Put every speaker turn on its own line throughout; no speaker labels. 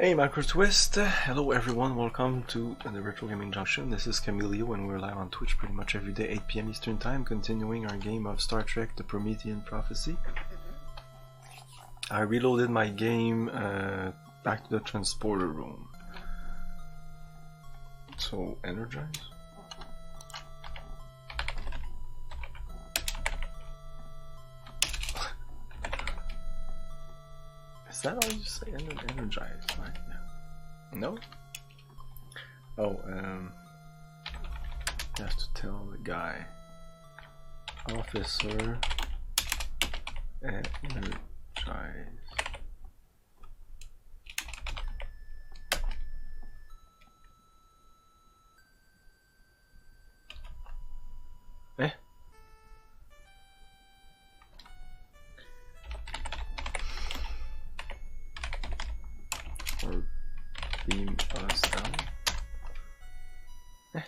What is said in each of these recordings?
Hey Macro Twist, hello everyone, welcome to the Retro Gaming Junction. This is Camilio and we're live on Twitch pretty much every day, 8 PM Eastern Time, continuing our game of Star Trek The Promethean Prophecy. I reloaded my game back to the transporter room. So, energize. Is that all you say? Energize, right? Yeah. No? Oh, you have to tell the guy. Officer, energize. Eh? Or beam us down. Eh.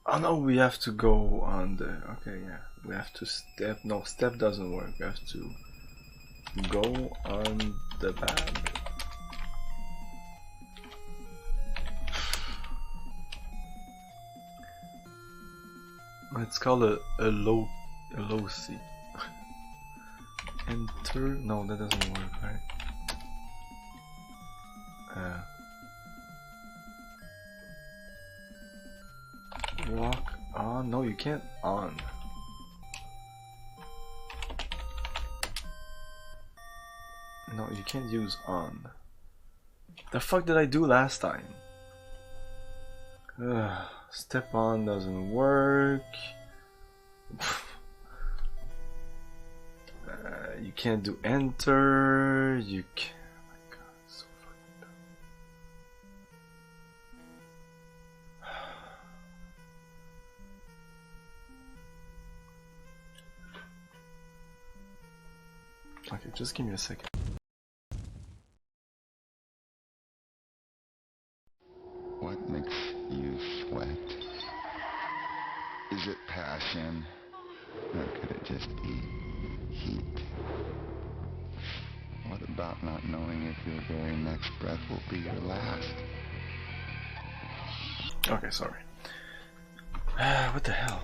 Oh no, we have to go on the... Okay, yeah. We have to step... No, step doesn't work. We have to go on the bad. It's called a low C. Enter. No, that doesn't work, right? Walk on. No, you can't on. No, you can't use on. The fuck did I do last time? Step on doesn't work. You can't do enter. You can. Oh my god, it's so fucking dumb. Okay, just give me a second.
What makes you sweat? Is it passion? Or could it just be heat? What about not knowing if your very next breath will be your last?
Okay, sorry. What the hell?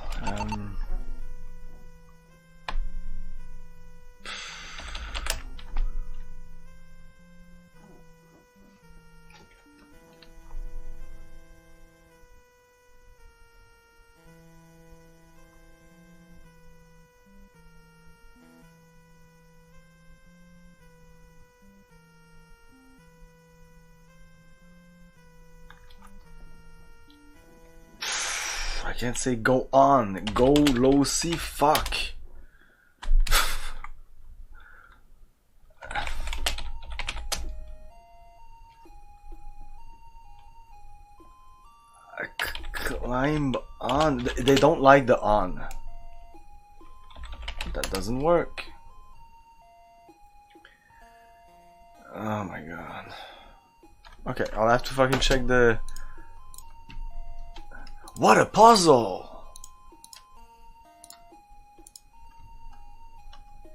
I can't say go on, go low C, fuck. Climb on, they don't like the on. That doesn't work. Oh my god. Okay, I'll have to fucking check the... What a puzzle!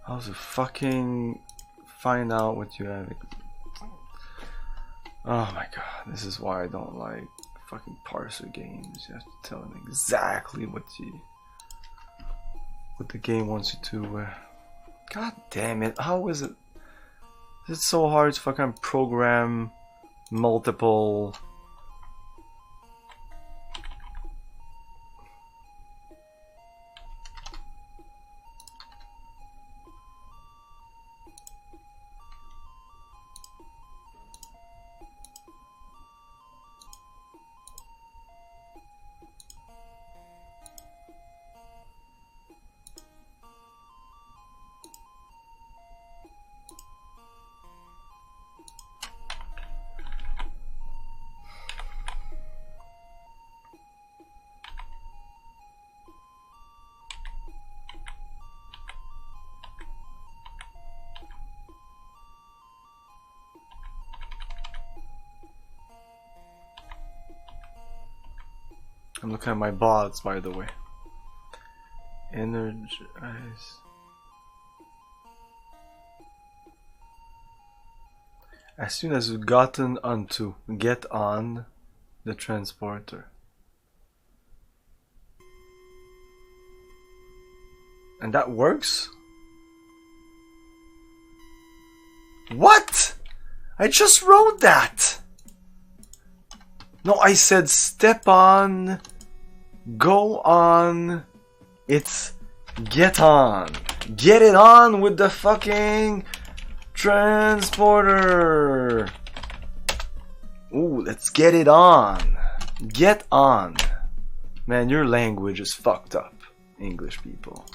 How to fucking find out what you have? Oh my god, this is why I don't like fucking parser games. You have to tell them exactly what the game wants you to. God damn it! How is it? It's so hard to fucking program multiple. I'm looking at my bots, by the way. Energize. As soon as you've gotten onto, get on the transporter. And that works? What? I just wrote that! No, I said step on, go on, it's get on. Get it on with the fucking transporter. Ooh, let's get it on. Get on. Man, your language is fucked up, English people.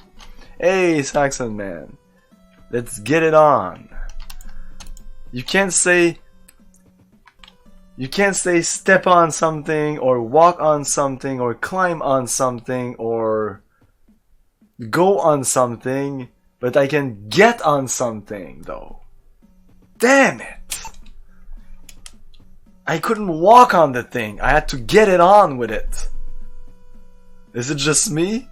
Hey, Saxon man. Let's get it on. You can't say step on something or walk on something or climb on something or go on something, but I can get on something though. Damn it! I couldn't walk on the thing. I had to get it on with it. Is it just me?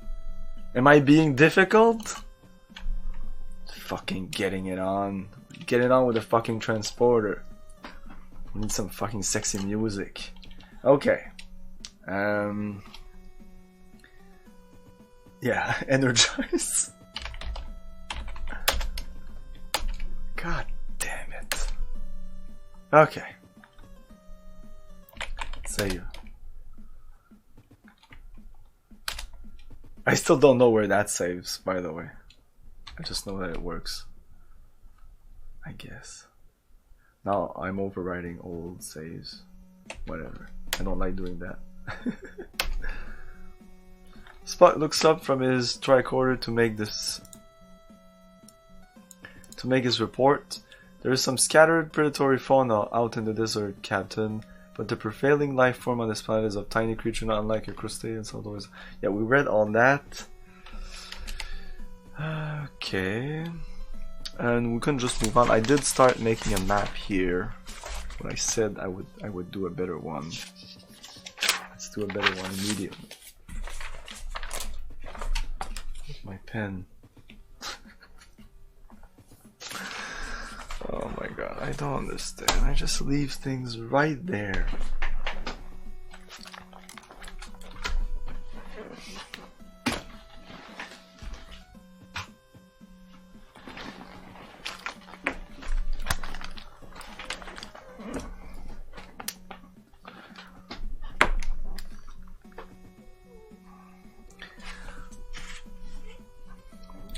Am I being difficult? Fucking getting it on. Get it on with the fucking transporter. We need some fucking sexy music. Okay. Yeah, energize. God damn it. Okay. Save. I still don't know where that saves, by the way. I just know that it works. I guess. Now I'm overwriting old saves. Whatever. I don't like doing that. Spot looks up from his tricorder to make his report. There is some scattered predatory fauna out in the desert, Captain, but the prevailing life form on this planet is of tiny creature not unlike a crustacean. So those, yeah, we read all that. Okay. And we can just move on. I did start making a map here, but I said I would do a better one. Let's do a better one immediately. With my pen. Oh my god, I don't understand. I just leave things right there.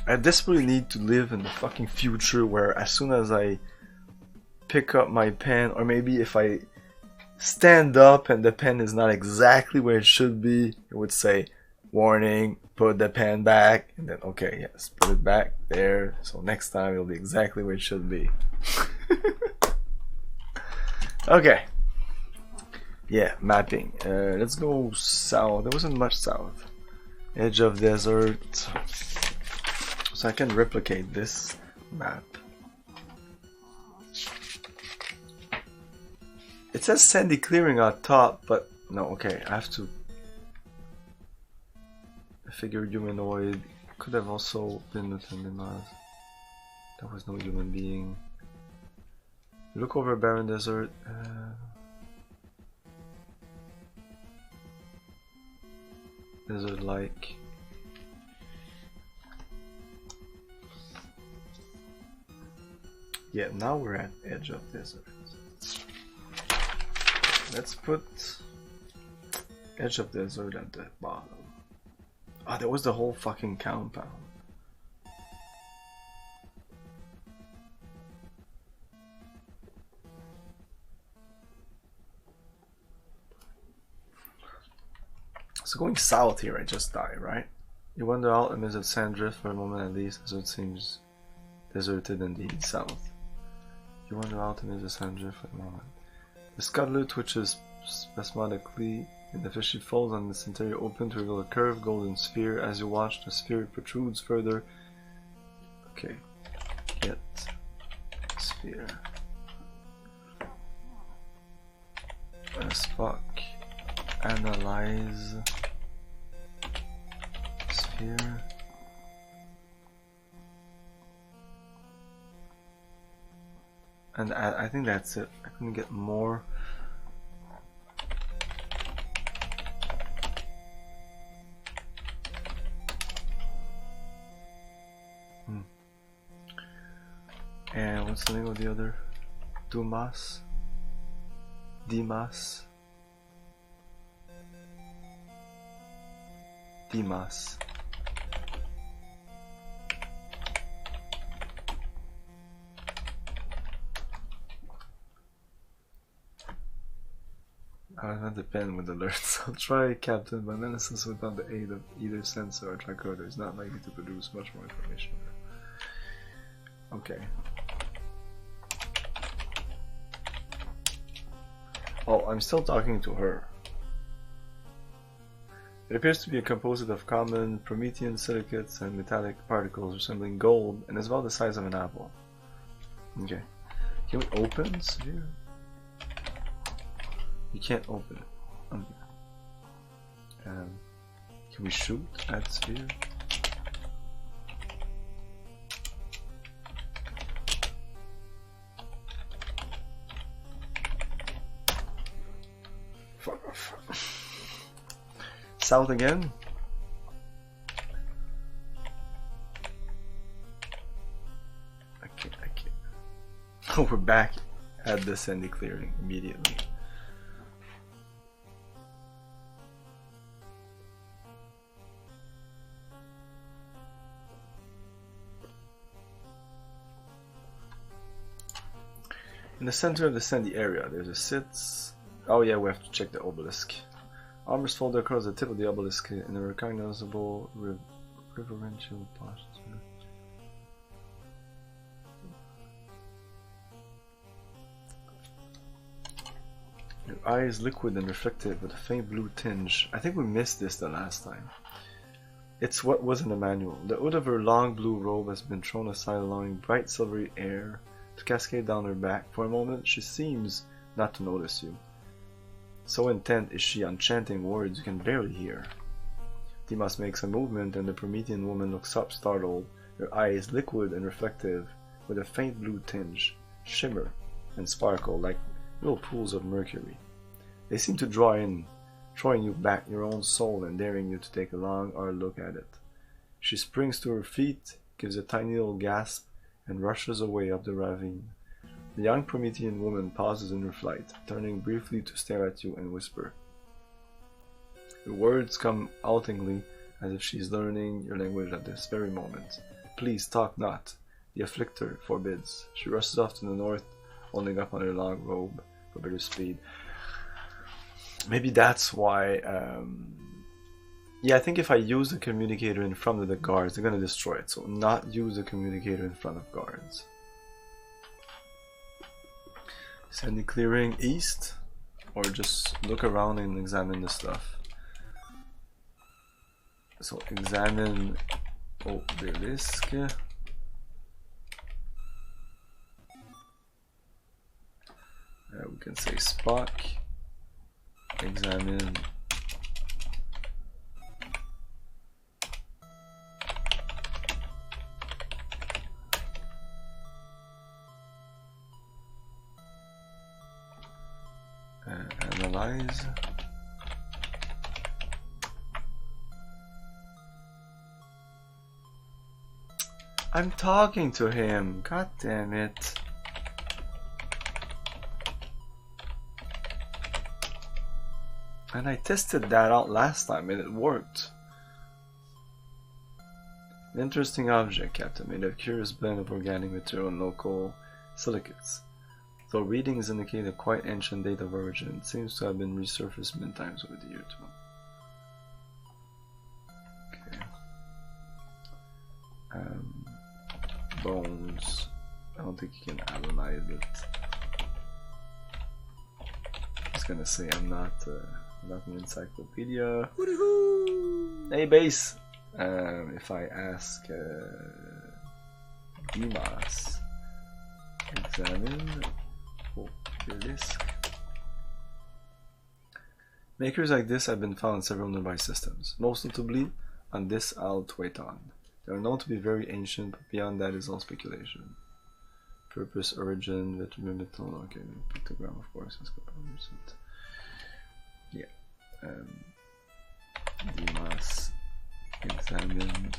I desperately need to live in the fucking future where as soon as I pick up my pen, or maybe if I stand up and the pen is not exactly where it should be, it would say, warning, put the pen back, and then, okay, yes, put it back there, so next time it'll be exactly where it should be. Okay. Yeah, mapping. Let's go south. There wasn't much south. Edge of desert. So I can replicate this map. It says sandy clearing on top, but no, okay, I have to. I figure humanoid could have also been within Mars. There was no human being. Look over a barren desert. Desert-like. Yeah, now we're at edge of desert. Let's put edge of desert at the bottom. Ah, that was the whole fucking compound. So going south here, I just die, right? You wander out amidst a sand drift for a moment at least, as it seems deserted indeed. South. You wander out amidst a sand drift for a moment. The scuttler twitches spasmodically in the fishy folds on its interior open to reveal a curved golden sphere. As you watch, the sphere protrudes further. Okay. Get sphere. Spock. Analyze sphere. And I think that's it. I couldn't get more. And what's the name of the other? Dimas? Dimas. I'll have the pen with alerts. I'll try Captain, but analysis without the aid of either sensor or tricorder is not likely to produce much more information. Okay. Oh, I'm still talking to her. It appears to be a composite of common Promethean silicates and metallic particles resembling gold and is about the size of an apple. Okay. Can we open sphere? You can't open it. Okay. Can we shoot at sphere? Fuck off. South again? Okay. Oh, we're back at the sandy clearing immediately. In the center of the sandy area, there's a sits. Oh yeah, we have to check the obelisk. Armors fold across the tip of the obelisk in a recognizable reverential posture. Your eye is liquid and reflective with a faint blue tinge. I think we missed this the last time. It's what was in the manual. The hood of her long blue robe has been thrown aside, allowing bright silvery air to cascade down her back. For a moment, she seems not to notice you. So intent is she on chanting words you can barely hear. Dimas makes a movement and the Promethean woman looks up startled. Her eye is liquid and reflective with a faint blue tinge, shimmer, and sparkle like little pools of mercury. They seem to draw in, drawing you back your own soul and daring you to take a long, hard look at it. She springs to her feet, gives a tiny little gasp, and rushes away up the ravine. The young Promethean woman pauses in her flight, turning briefly to stare at you and whisper. Her words come haltingly, as if she is learning your language at this very moment. Please talk not. The afflictor forbids. She rushes off to the north, holding up on her long robe for better speed. Maybe that's why... Yeah, I think if I use the communicator in front of the guards, they're gonna destroy it. So not use the communicator in front of guards. Sandy clearing east, or just look around and examine the stuff. So examine obelisk. We can say Spock. Examine analyze. I'm talking to him. God damn it. And I tested that out last time and it worked. An interesting object, Captain, made of a curious blend of organic material and local silicates. Though readings indicate a quite ancient date of origin, it seems to have been resurfaced many times over the year too. Okay. Bones. I don't think you can analyze it. I was gonna say I'm not an encyclopedia. Hey base! If I ask Dimas, examine obelisk. Makers like this have been found in several nearby systems, most notably on this Altueton. They are known to be very ancient, but beyond that is all speculation. Purpose, origin, detrimental. Okay, pictogram, of course. Let's go. Yeah. We must examine.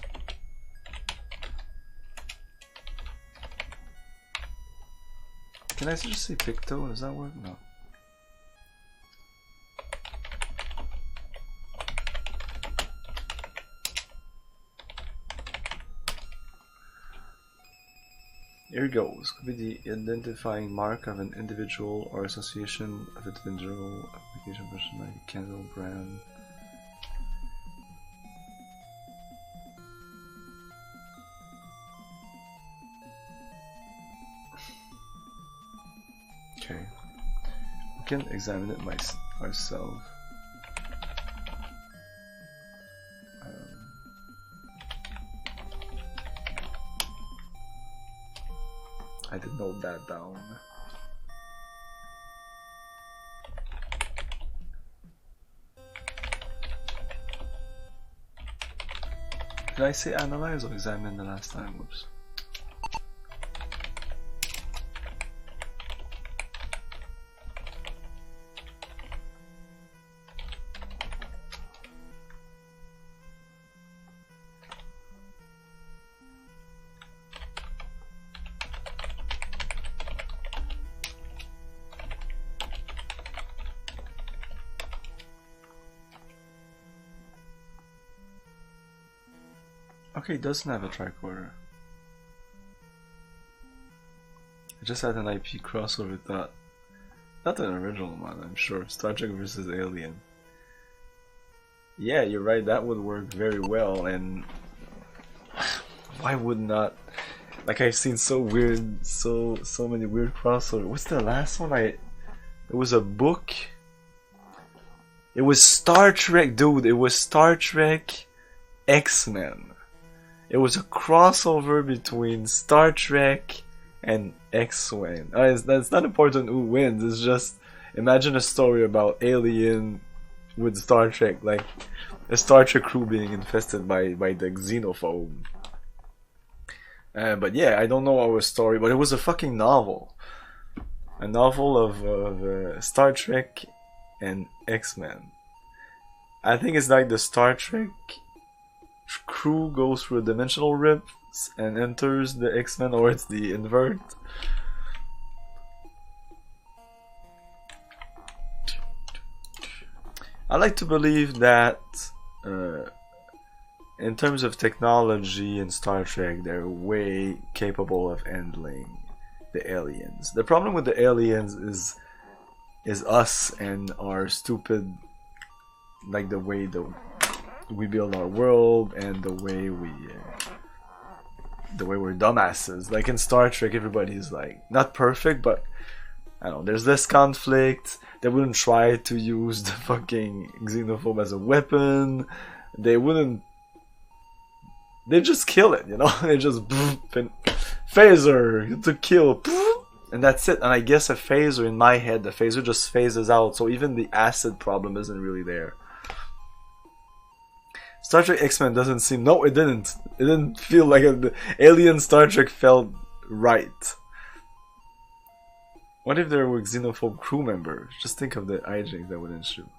Can I just say picto? Does that work? No. Here goes. Could be the identifying mark of an individual or association of an individual application person like a candle brand. Okay. We can examine it ourselves. I did note that down. Did I say analyze or examine the last time? Whoops. Okay, it doesn't have a tricorder. It just had an IP crossover with that. Not an original one, I'm sure. Star Trek versus Alien. Yeah, you're right, that would work very well, and why would not? Like, I've seen so many weird crossovers. What's the last one? It was a book. It was Star Trek, dude. It was Star Trek X-Men. It was a crossover between Star Trek and X-Wing. That's not important who wins. It's just imagine a story about Alien with Star Trek, like a Star Trek crew being infested by the xenophobe. But yeah, I don't know our story, but it was a fucking novel. A novel of Star Trek and X-Men. I think it's like the Star Trek crew goes through a dimensional rift and enters the X-Men, or it's the invert. I like to believe that in terms of technology in Star Trek, they're way capable of handling the aliens. The problem with the aliens is us and our stupid, like the way we build our world and the way we're dumbasses. Like in Star Trek, everybody's like not perfect, but I don't know, there's less conflict. They wouldn't try to use the fucking xenophobe as a weapon. They just kill it, you know. They just phaser to kill, and that's it. And I guess a phaser, in my head, the phaser just phases out, so even the acid problem isn't really there. Star Trek X-Men doesn't seem... No, it didn't. It didn't feel like the Alien Star Trek felt right. What if there were xenophobe crew members? Just think of the hijinks that would ensue.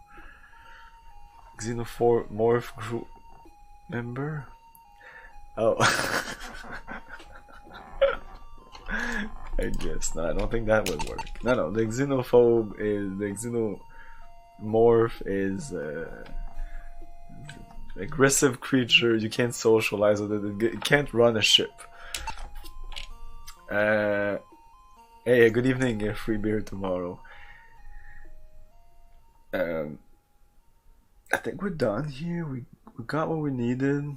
Xenomorph crew member? Oh. I guess. No, I don't think that would work. No, the xenophobe is... The xenomorph is... aggressive creature. You can't socialize with it. It can't run a ship. Hey, good evening. Free beer tomorrow. I think we're done here. We got what we needed.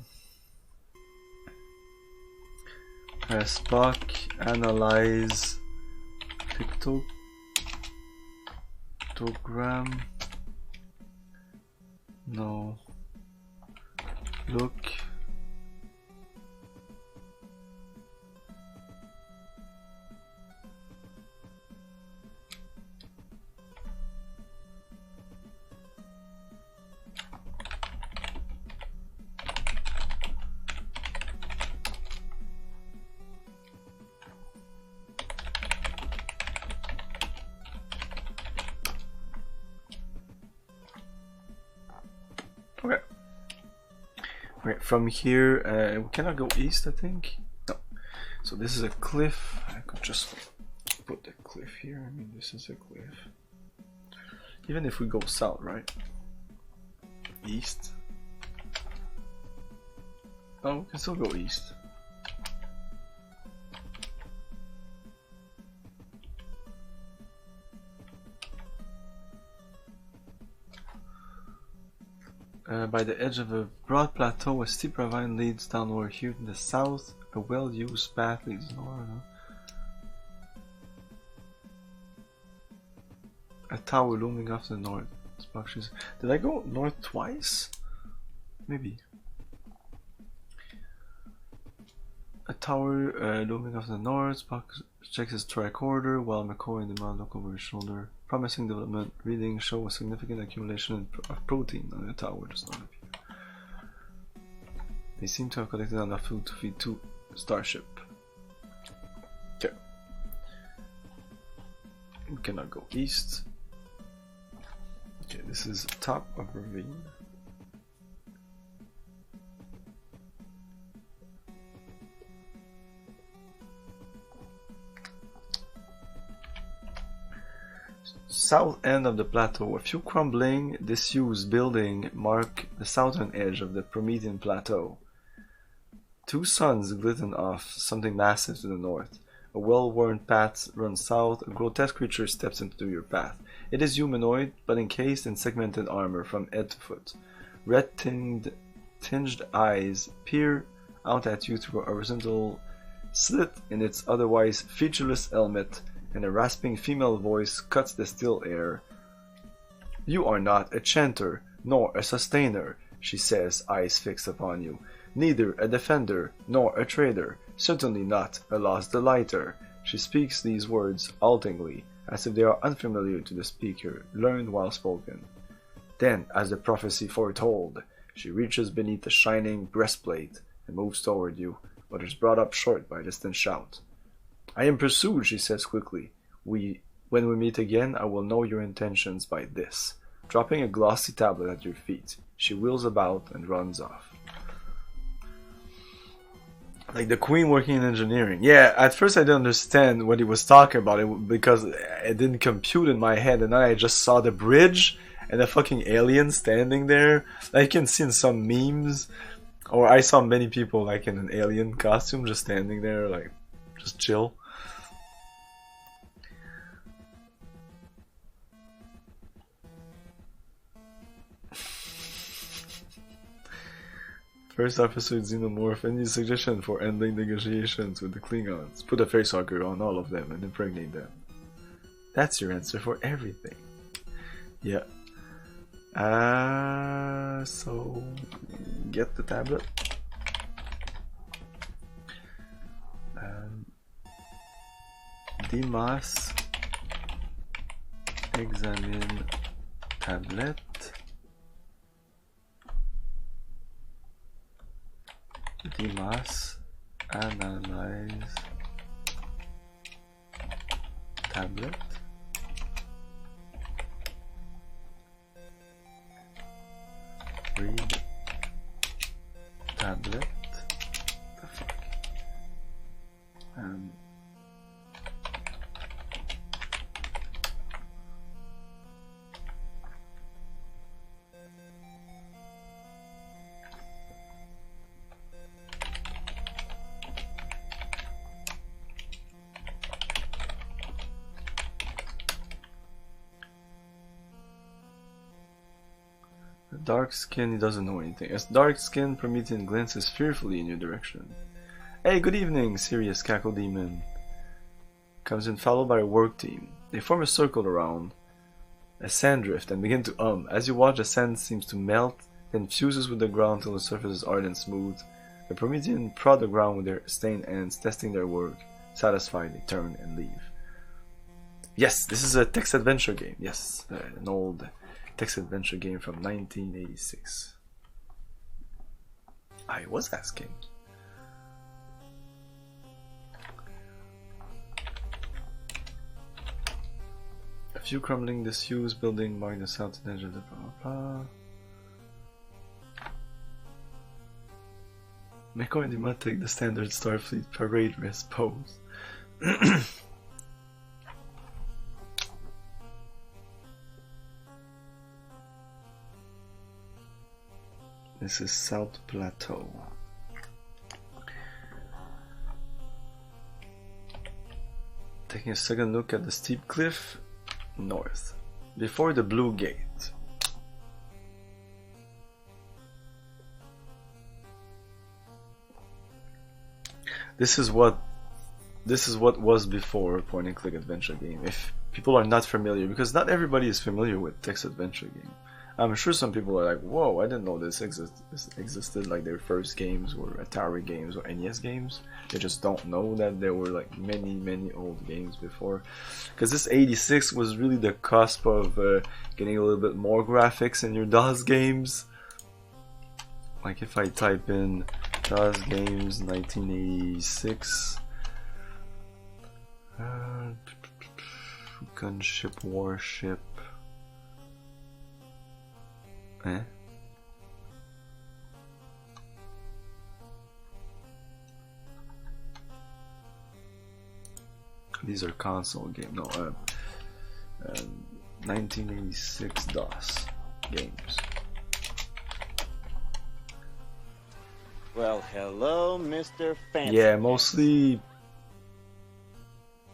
Spock, analyze, pictogram. No. Look. Okay. Okay, from here, we cannot go east, I think. No. So this is a cliff. I could just put the cliff here. I mean, this is a cliff. Even if we go south, right? East. Oh, we can still go east. By the edge of a broad plateau, a steep ravine leads downward. Here to the south, a well-used path leads north. A tower looming off to the north. Did I go north twice? Maybe. A tower looming off to the north. Spock checks his tricorder while McCoy and the man look over his shoulder. Promising development. Readings show a significant accumulation of protein on the tower just north of here. They seem to have collected enough food to feed 2 starship. Okay. We cannot go east. Okay, this is top of ravine. South end of the plateau. A few crumbling, disused buildings mark the southern edge of the Promethean plateau. 2 suns glisten off something massive to the north. A well-worn path runs south. A grotesque creature steps into your path. It is humanoid, but encased in segmented armor from head to foot. Red-tinged eyes peer out at you through a horizontal slit in its otherwise featureless helmet, and a rasping female voice cuts the still air. "You are not a chanter, nor a sustainer," she says, eyes fixed upon you. "Neither a defender, nor a trader, certainly not a lost delighter." She speaks these words haltingly, as if they are unfamiliar to the speaker, learned while spoken. Then, as the prophecy foretold, she reaches beneath the shining breastplate and moves toward you, but is brought up short by a distant shout. "I am pursued," she says quickly. When we meet again, I will know your intentions by this." Dropping a glossy tablet at your feet, she wheels about and runs off. Like the queen working in engineering. Yeah, at first I didn't understand what he was talking about because it didn't compute in my head, and then I just saw the bridge and the fucking alien standing there. Like you can see in some memes, or I saw many people like in an alien costume just standing there, like just chill. First episode Xenomorph, any suggestion for ending negotiations with the Klingons? Put a facehugger on all of them and impregnate them. That's your answer for everything. Yeah. So get the tablet. Dimas examine tablet. Dimas analyze tablet. Read tablet. The fuck? Dark skin, he doesn't know anything. As dark skinned Promethean glances fearfully in your direction. "Hey, good evening," Sirius Cackle Demon comes in, followed by a work team. They form a circle around a sand drift and begin to As you watch, the sand seems to melt, then fuses with the ground till the surface is hard and smooth. The Promethean prod the ground with their stained hands, testing their work. Satisfied, they turn and leave. Yes, this is a text adventure game. Yes, an old text adventure game from 1986. I was asking. A few crumbling, disused buildings mark the southern edge of the blah blah. McCoy did not take the standard Starfleet parade rest pose. This is South Plateau. Taking a second look at the steep cliff north, before the Blue Gate. This is what was before a point-and-click adventure game. If people are not familiar, because not everybody is familiar with text adventure game. I'm sure some people are like, "Whoa, I didn't know this existed." Like their first games were Atari games or NES games. They just don't know that there were like many old games before. Because this '86 was really the cusp of getting a little bit more graphics in your DOS games. Like if I type in DOS games 1986, gunship, warship. These are console games. No, 1986 DOS games.
Well, hello, Mr. Fancy.
Yeah, mostly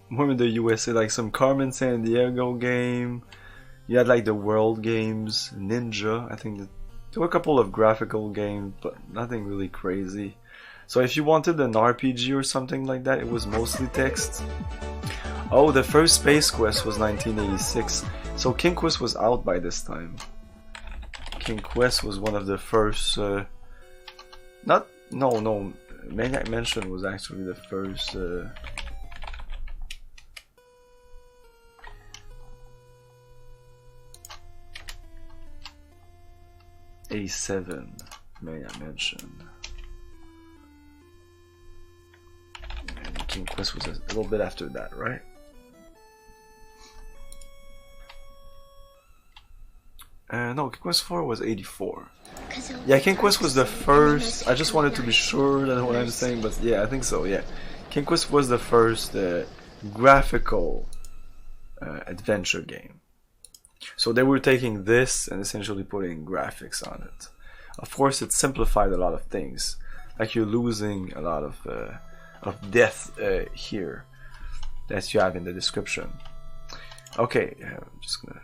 more in the USA, like some Carmen San Diego game. You had like the World games, Ninja. I think there were a couple of graphical games, but nothing really crazy. So if you wanted an RPG or something like that, it was mostly text. Oh, the first Space Quest was 1986. So King Quest was out by this time. King Quest was one of the first. Maniac Mansion was actually the first. 87, Maniac Mansion. And King Quest was a little bit after that, right? No, King Quest 4 was 84. Yeah, King Quest was the first. I just wanted to be sure that what I'm saying, but yeah, I think so. Yeah, King Quest was the first graphical adventure game. So they were taking this and essentially putting graphics on it. Of course, it simplified a lot of things. Like you're losing a lot of death here that you have in the description. Okay, I'm just gonna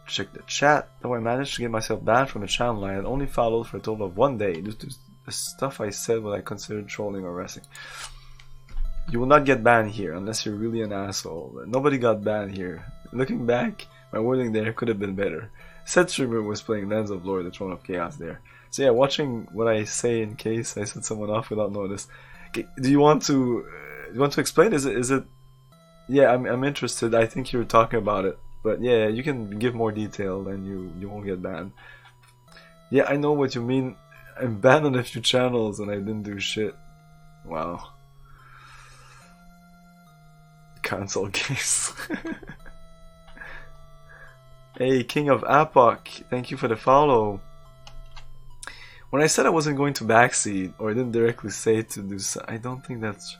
check the chat. Though I managed to get myself banned from a channel, I had only followed for a total of 1 day due to the stuff I said when I considered trolling or wrestling. You will not get banned here unless you're really an asshole. Nobody got banned here. Looking back, my wording there could have been better. Said streamer was playing Lands of Lore, the Throne of Chaos there. So yeah, watching what I say in case I set someone off without notice. Do you want to explain? Is it? Yeah, I'm interested. I think you're talking about it, but yeah, you can give more detail and you won't get banned. Yeah, I know what you mean. I'm banned on a few channels and I didn't do shit. Wow. Console games. Hey, King of Apoc, thank you for the follow. When I said I wasn't going to backseat, or I didn't directly say to do so, I don't think that's...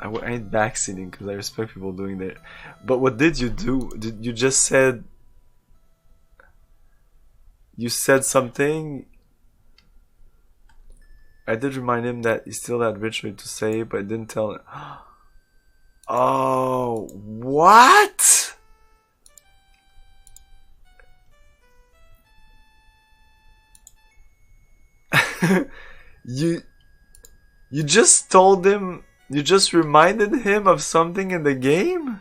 I ain't backseating because I respect people doing that. But what did you do? You just said... You said something... I did remind him that he still had Richard to say, but I didn't tell him. Oh, what? You just told him, you just reminded him of something in the game?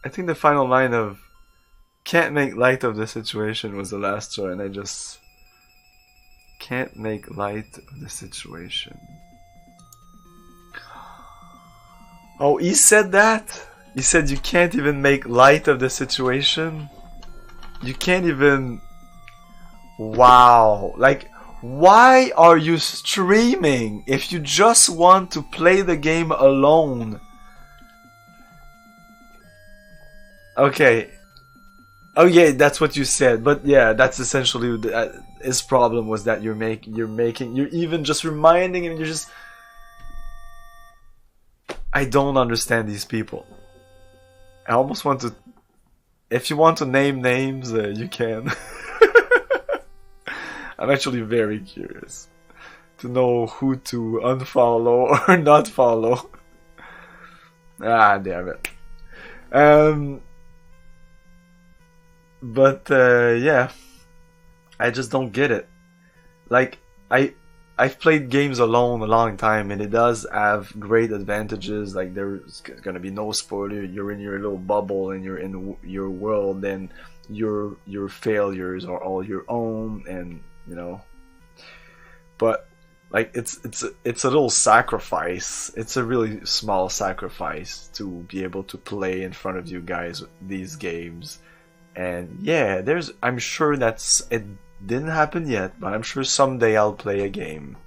I think the final line of "can't make light of the situation" was the last straw, and I just can't make light of the situation. Oh, he said that? He said you can't even make light of the situation? You can't even... Wow. Like, why are you streaming if you just want to play the game alone? Okay. Oh yeah, that's what you said. But yeah, that's essentially his problem was that you're even just reminding him. You're just. I don't understand these people. I almost want to. If you want to name names, you can. I'm actually very curious to know who to unfollow or not follow. Ah, damn it. But yeah, I just don't get it. Like I've played games alone a long time, and it does have great advantages. Like there's gonna be no spoiler. You're in your little bubble, and you're in your world, and your failures are all your own, and you know. But like it's a little sacrifice. It's a really small sacrifice to be able to play in front of you guys these games. And yeah, I'm sure it didn't happen yet, but I'm sure someday I'll play a game.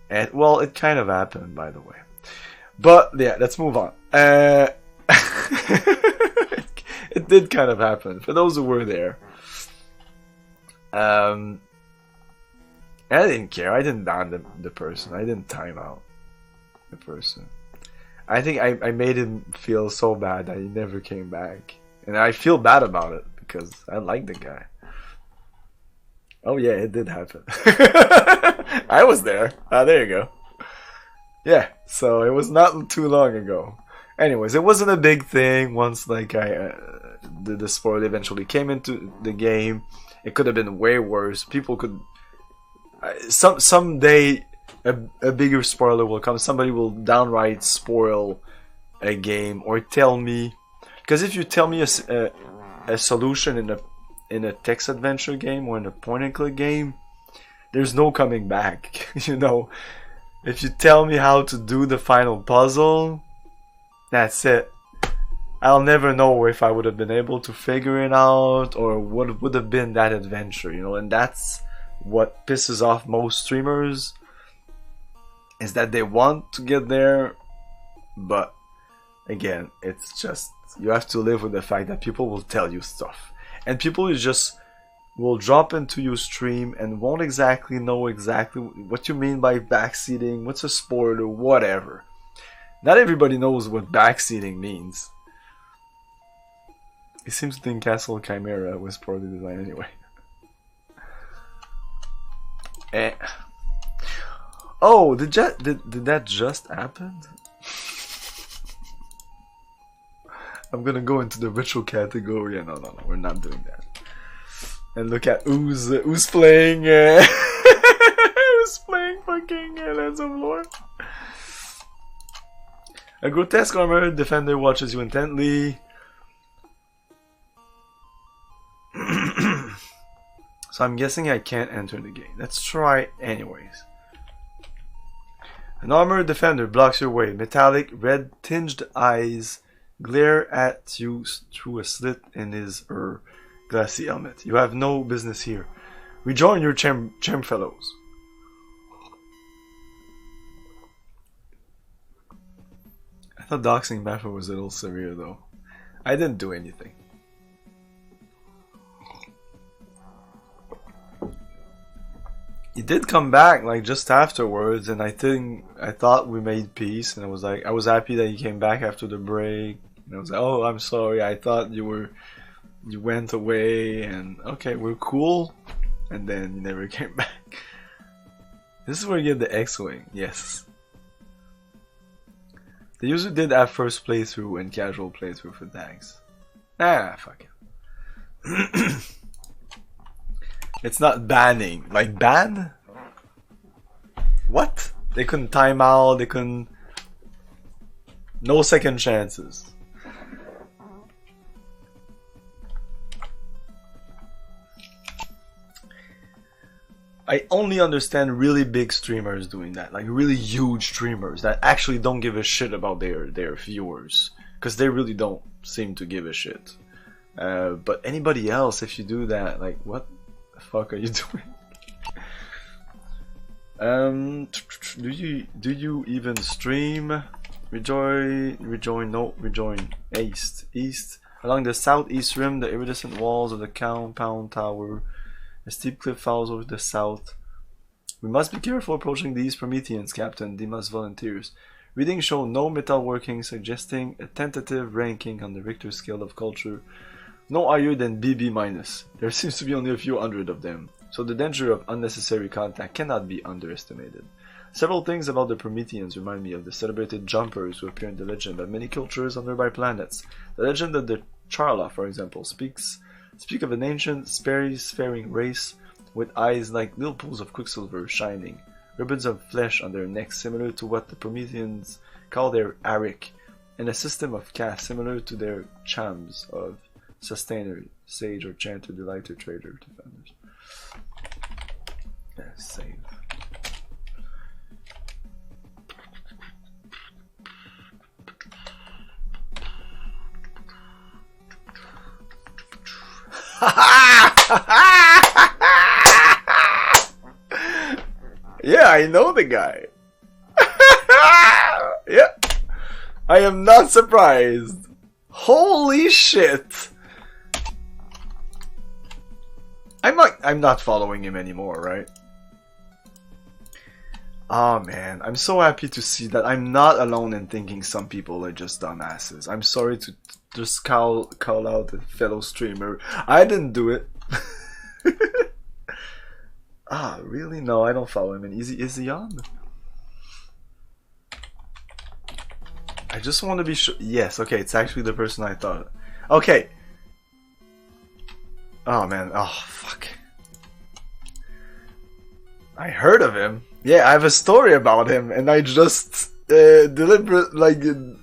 And well, it kind of happened, by the way. But yeah, let's move on. It did kind of happen for those who were there. I didn't care. I didn't ban the person. I didn't time out the person. I think I made him feel so bad that he never came back. And I feel bad about it because I like the guy. Oh yeah, it did happen. I was there. Ah, there you go. Yeah, so it was not too long ago. Anyways, it wasn't a big thing once like the spoiler eventually came into the game. It could have been way worse. People could someday a bigger spoiler will come. Somebody will downright spoil a game or tell me. Because if you tell me a solution in a text adventure game or in a point and click game, there's no coming back. You know, if you tell me how to do the final puzzle, that's it. I'll never know if I would have been able to figure it out or what would have been that adventure. You know, and that's what pisses off most streamers is that they want to get there, but again, it's just. You have to live with the fact that people will tell you stuff. And people just will drop into your stream and won't exactly know exactly what you mean by backseating, what's a spoiler, whatever. Not everybody knows what backseating means. He seems to think Castle Chimera was poorly designed anyway. Oh, did that just happen? I'm gonna go into the ritual category. No, we're not doing that. And look at who's playing. Who's playing fucking Lands of Lore. A grotesque armored defender watches you intently. So I'm guessing I can't enter the game. Let's try anyways. An armored defender blocks your way. Metallic, red-tinged eyes glare at you through a slit in his/her glassy helmet. You have no business here. Rejoin your champ fellows. I thought doxing Baffa was a little severe though. I didn't do anything. He did come back like just afterwards, and I thought we made peace, and I was happy that he came back after the break. And I was like, oh, I'm sorry, I thought you went away, and okay, we're cool. And then you never came back. This is where you get the X-Wing, yes. They usually did that first playthrough and casual playthrough for tags. Ah, fuck it. It's not banning. Like, ban? What? They couldn't time out, they couldn't... No second chances. I only understand really big streamers doing that, like really huge streamers that actually don't give a shit about their viewers, because they really don't seem to give a shit. But anybody else, if you do that, like what the fuck are you doing? Do you even stream? Rejoin, no, rejoin. East. I Along the southeast rim, the iridescent walls of the compound tower. A steep cliff follows over the south. We must be careful approaching these Prometheans, Captain, Dimas volunteers. Readings show no metal working, suggesting a tentative ranking on the Richter scale of culture. No higher than BB-. There seems to be only a few hundred of them, so the danger of unnecessary contact cannot be underestimated. Several things about the Prometheans remind me of the celebrated jumpers who appear in the legend of many cultures on nearby planets. The legend of the Charla, for example, speak of an ancient spacefaring race with eyes like little pools of quicksilver shining, ribbons of flesh on their necks similar to what the Prometheans call their Arik, and a system of caste similar to their chams of sustainer, sage or chanter, delighter, trader, defenders. Yeah, save. Yeah, I know the guy. Yeah, I am not surprised. Holy shit! I'm not following him anymore, right? Oh man, I'm so happy to see that I'm not alone in thinking some people are just dumbasses. I'm sorry to just call out a fellow streamer. I didn't do it. Ah, really? No, I don't follow him. And is he on? I just want to be sure. Yes, okay, it's actually the person I thought. Okay. Oh man, oh fuck. I heard of him. Yeah, I have a story about him, and I just deliberated.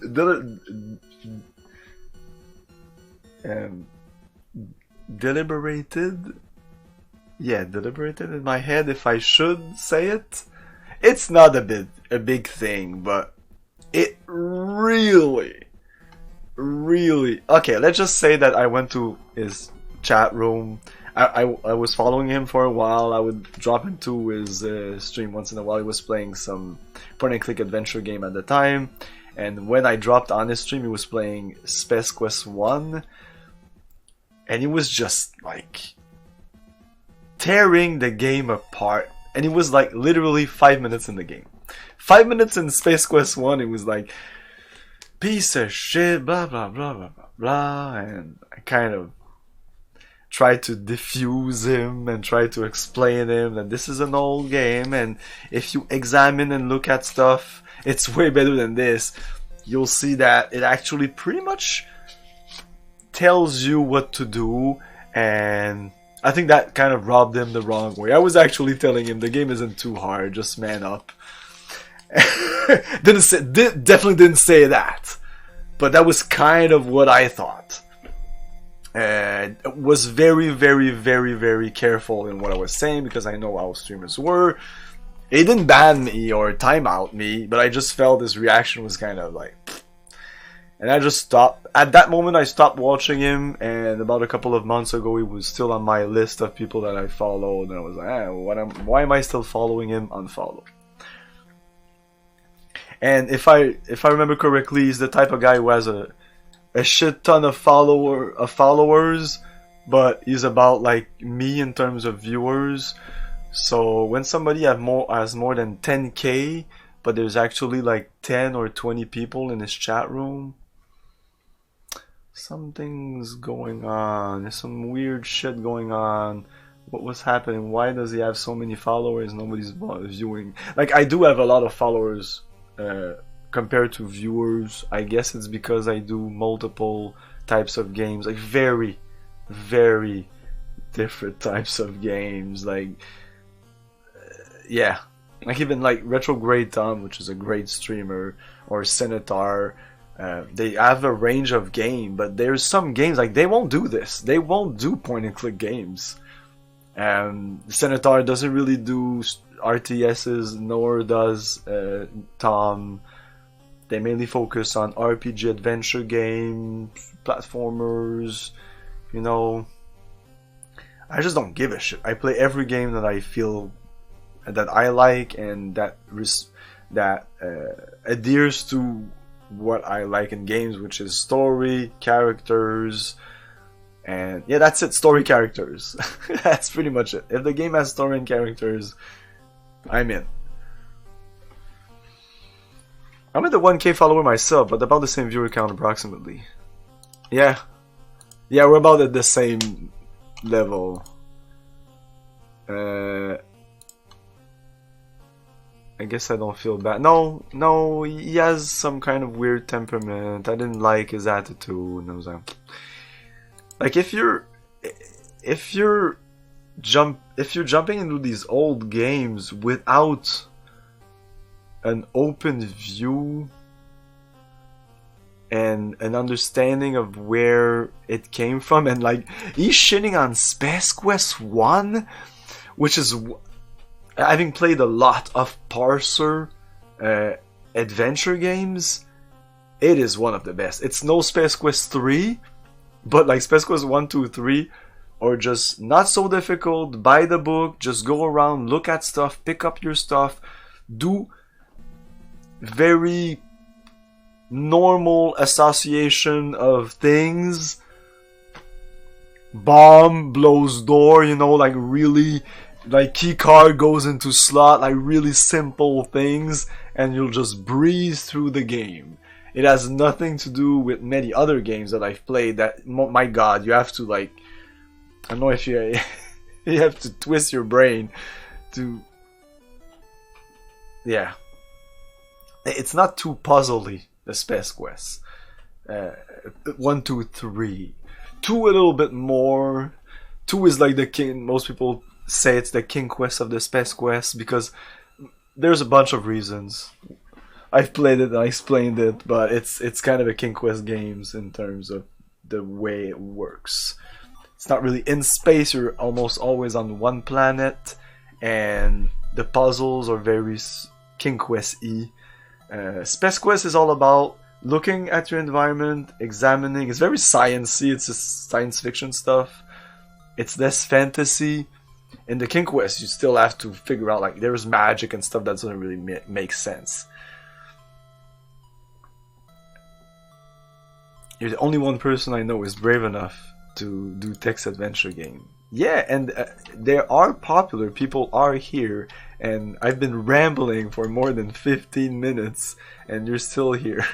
Yeah, deliberated in my head if I should say it. It's not a big thing, but it really okay. Let's just say that I went to his chat room. I was following him for a while. I would drop into his stream once in a while. He was playing some point-and-click adventure game at the time, and when I dropped on his stream, he was playing Space Quest 1, and he was just like tearing the game apart. And it was like literally 5 minutes in the game. 5 minutes in Space Quest 1, it was like piece of shit, blah blah blah blah blah blah, and I kind of try to diffuse him and try to explain him that this is an old game, and if you examine and look at stuff, it's way better than this. You'll see that it actually pretty much tells you what to do, and I think that kind of rubbed him the wrong way. I was actually telling him the game isn't too hard, just man up. Definitely didn't say that, but that was kind of what I thought. Was very careful in what I was saying because I know how streamers were. It didn't ban me or time out me, but I just felt his reaction was kind of like, and I just stopped. At that moment, I stopped watching him, and about a couple of months ago, he was still on my list of people that I followed, and I was like, why am I still following him? Unfollow. And if I remember correctly, he's the type of guy who has a shit ton of followers, but he's about like me in terms of viewers. So when somebody has more than 10k, but there's actually like 10 or 20 people in his chat room, something's going on. There's some weird shit going on. What was happening? Why does he have so many followers? Nobody's viewing. Like, I do have a lot of followers compared to viewers. I guess it's because I do multiple types of games, like very different types of games. Like, yeah, like even like Retrograde Tom, which is a great streamer, or Senator. They have a range of game, but there's some games like they won't do this. They won't do point and click games. Senator doesn't really do RTSs, nor does Tom. They mainly focus on RPG adventure games, platformers, you know. I just don't give a shit. I play every game that I feel that I like and that adheres to what I like in games, which is story, characters, and yeah, that's it. Story, characters. That's pretty much it. If the game has story and characters, I'm in. I'm at the 1K follower myself, but about the same viewer count approximately. Yeah, we're about at the same level. I guess I don't feel bad. No, he has some kind of weird temperament. I didn't like his attitude. I was like, if you're jumping into these old games without an open view and an understanding of where it came from, and like he's shitting on Space Quest 1, which is, having played a lot of parser adventure games, it is one of the best. It's no Space Quest 3, but like Space Quest 1, 2, 3 are just not so difficult. Buy the book, just go around, look at stuff, pick up your stuff, do very normal association of things. Bomb blows door, you know, like really, like key card goes into slot, like really simple things, and you'll just breeze through the game. It has nothing to do with many other games that I've played that, my god, you have to like, I don't know if you you have to twist your brain to, yeah. It's not too puzzly, the Space Quest. 1, 2, 3. 2 a little bit more. 2 is like the king, most people say it's the king quest of the Space Quest, because there's a bunch of reasons. I've played it and I explained it, but it's kind of a king quest games in terms of the way it works. It's not really in space, you're almost always on one planet, and the puzzles are very king quest-y. Space Quest is all about looking at your environment, examining. It's very sciencey, it's just science fiction stuff. It's less fantasy. In the King Quest, you still have to figure out, like, there's magic and stuff that doesn't really make sense. You're the only one person I know is brave enough to do text adventure game. Yeah, and there are popular, people are here, and I've been rambling for more than 15 minutes, and you're still here.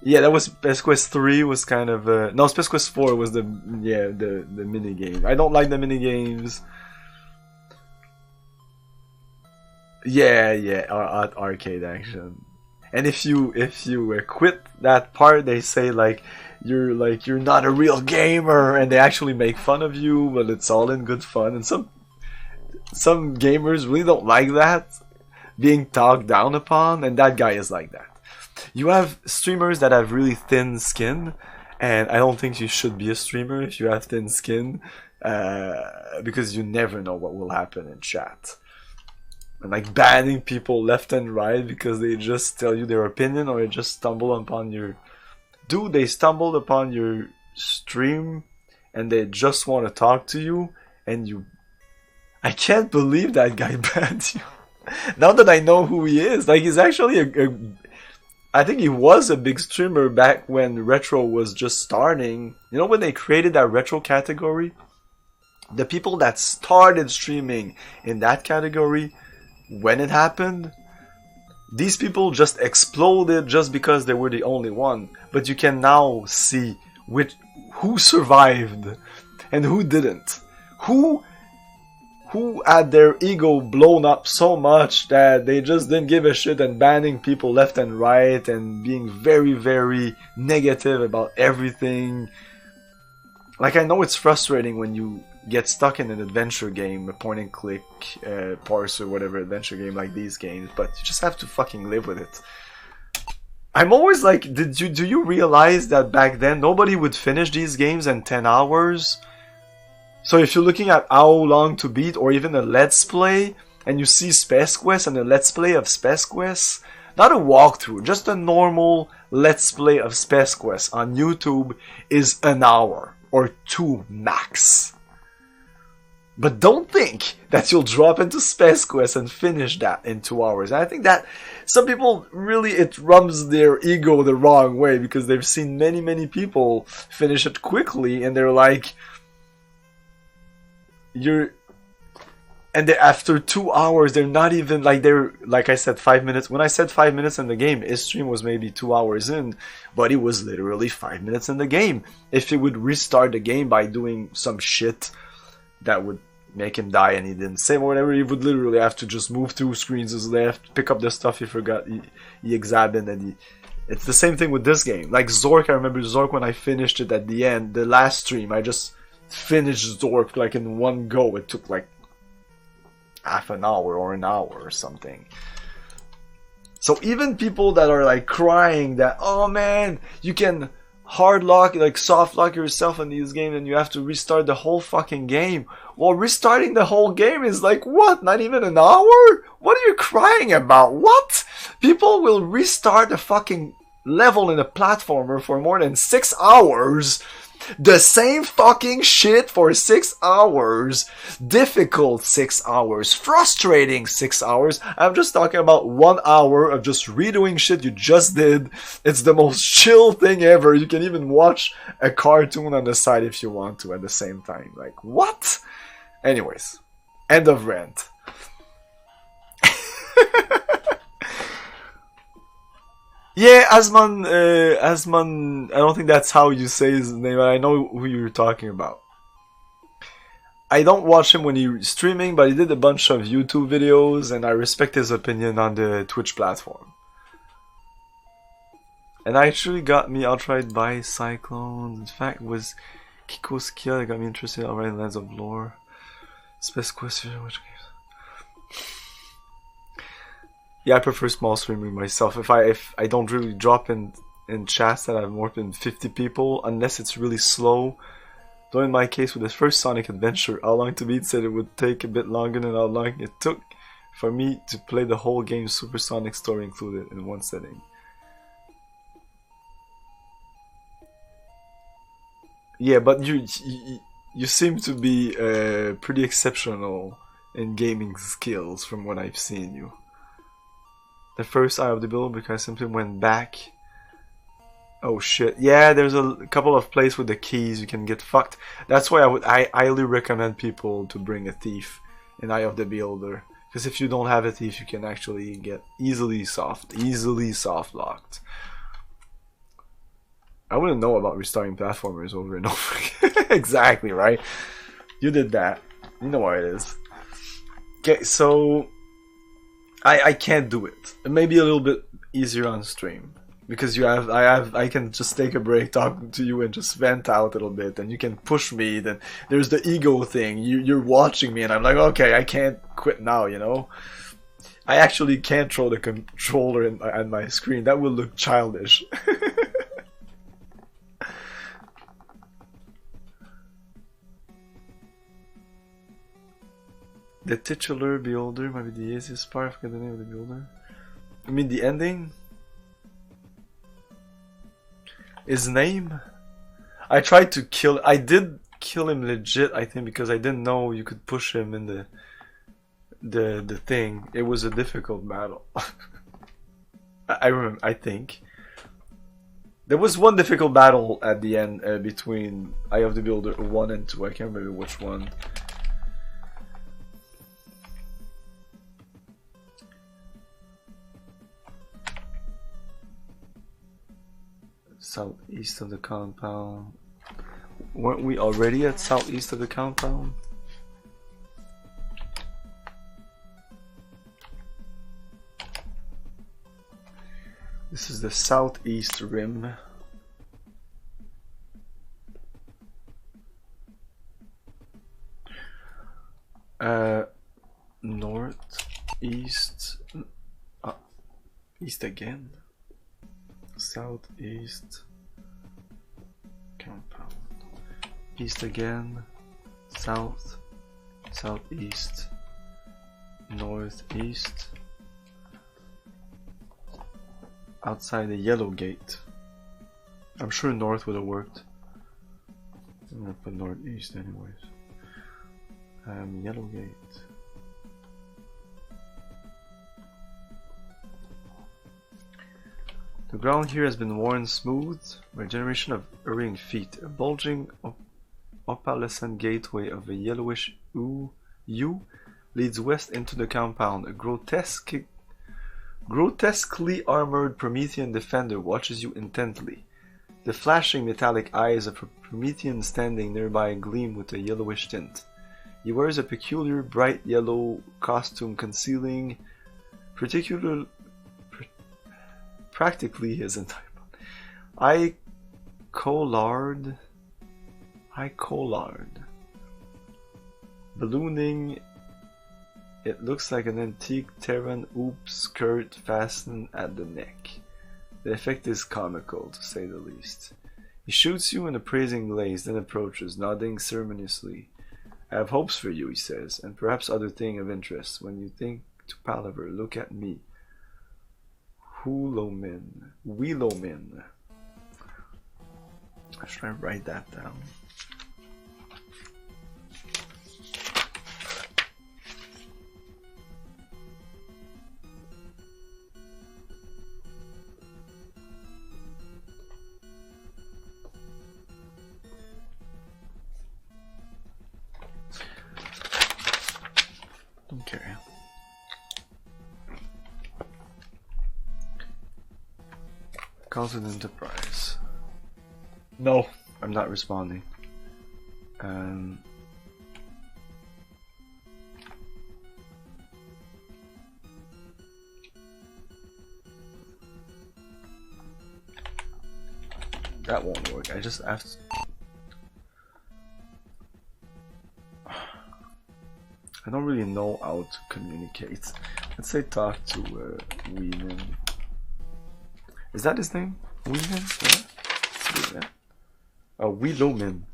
Yeah, that was Space Quest 3 was kind of no, Space Quest 4 was the mini game. I don't like the mini games. Yeah, arcade action. And if you quit that part, they say like you're not a real gamer, and they actually make fun of you, but it's all in good fun. And some gamers really don't like that, being talked down upon, and that guy is like that. You have streamers that have really thin skin, and I don't think you should be a streamer if you have thin skin, because you never know what will happen in chat. And like banning people left and right because they just tell you their opinion, or they just stumble upon your... Dude, they stumbled upon your stream and they just want to talk to you, and you... I can't believe that guy banned you. Now that I know who he is, like he's actually I think he was a big streamer back when retro was just starting. You know, when they created that retro category? The people that started streaming in that category, when it happened, these people just exploded just because they were the only one. But you can now see who survived and who didn't. Who had their ego blown up so much that they just didn't give a shit, and banning people left and right and being very, very negative about everything. Like, I know it's frustrating when you get stuck in an adventure game, a point and click, parser, whatever adventure game like these games, but you just have to fucking live with it. I'm always like, do you realize that back then nobody would finish these games in 10 hours? So if you're looking at how long to beat, or even a Let's Play, and you see Space Quest and a Let's Play of Space Quest, not a walkthrough, just a normal Let's Play of Space Quest on YouTube is an hour or 2 max. But don't think that you'll drop into Space Quest and finish that in 2 hours. And I think that some people really, it rubs their ego the wrong way because they've seen many people finish it quickly and they're like, and after 2 hours, they're not even like, they're, like I said, 5 minutes. When I said 5 minutes in the game, his stream was maybe 2 hours in, but it was literally 5 minutes in the game. If he would restart the game by doing some shit that would make him die and he didn't save or whatever, he would literally have to just move through screens his left, pick up the stuff he forgot, he examined, and it's the same thing with this game. Like Zork, I remember Zork when I finished it at the end, the last stream, I just finished Zork like in one go. It took like half an hour or an hour or something. So even people that are like crying that, oh man, you can hard lock, like soft lock yourself in these games and you have to restart the whole fucking game. Well, restarting the whole game is like, what? Not even an hour? What are you crying about? What? People will restart a fucking level in a platformer for more than 6 hours. The same fucking shit for 6 hours. Difficult 6 hours. Frustrating 6 hours. I'm just talking about 1 hour of just redoing shit you just did. It's the most chill thing ever. You can even watch a cartoon on the side if you want to at the same time. Like, what? Anyways, end of rant. Yeah, Asman, I don't think that's how you say his name, but I know who you're talking about. I don't watch him when he's streaming, but he did a bunch of YouTube videos, and I respect his opinion on the Twitch platform. And actually got me outright by Cyclones. In fact, it was Kiko's Kia that got me interested in outright Lands of Lore. Space Quest, which games? Yeah, I prefer small streaming myself. If I don't really drop in chats that have more than 50 people, unless it's really slow. Though in my case with the first Sonic Adventure, how long to beat said it would take a bit longer than how long it took for me to play the whole game, Supersonic story included in one setting. Yeah, but you seem to be pretty exceptional in gaming skills from what I've seen you. The first Eye of the Beholder, because I simply went back. Oh shit. Yeah, there's a couple of places with the keys you can get fucked. That's why I highly recommend people to bring a thief in Eye of the Beholder. Because if you don't have a thief, you can actually get easily soft locked. I wouldn't know about restarting platformers over and over again. Exactly, right? You did that. You know what it is. Okay, so I can't do it. It may be a little bit easier on stream because I can just take a break talking to you and just vent out a little bit, and you can push me. Then there's the ego thing. You're watching me, and I'm like, okay, I can't quit now. You know, I actually can't throw the controller at my screen. That will look childish. The titular beholder might be the easiest part. I forget the name of the beholder. I mean the ending? His name? I tried to kill... I did kill him legit, I think, because I didn't know you could push him in the thing. It was a difficult battle. I remember, I think. There was one difficult battle at the end between Eye of the Beholder 1 and 2. I can't remember which one. Southeast of the compound. Weren't we already at southeast of the compound? This is the southeast rim. Northeast. East again. Southeast compound. East again. South. Southeast. Northeast. Outside the yellow gate. I'm sure north would have worked. I'm gonna put northeast anyways. Yellow gate. The ground here has been worn smooth by a generation of hurrying feet. A bulging opalescent gateway of a yellowish hue leads west into the compound. A grotesquely armored Promethean defender watches you intently. The flashing metallic eyes of a Promethean standing nearby gleam with a yellowish tint. He wears a peculiar bright yellow costume concealing practically his entire body. Collard. Ballooning, it looks like an antique Terran hoop skirt fastened at the neck. The effect is comical, to say the least. He shoots you an appraising glaze, then approaches, nodding ceremoniously. I have hopes for you, he says, and perhaps other thing of interest. When you think to palaver, look at me. Wheelomin. Should I write that down? Okay. Constant Enterprise. No, I'm not responding. That won't work. I just have to. I don't really know how to communicate. Let's say talk to Wheelan. Is that his name? Wheelan? Yeah. Oh, Wheelomin.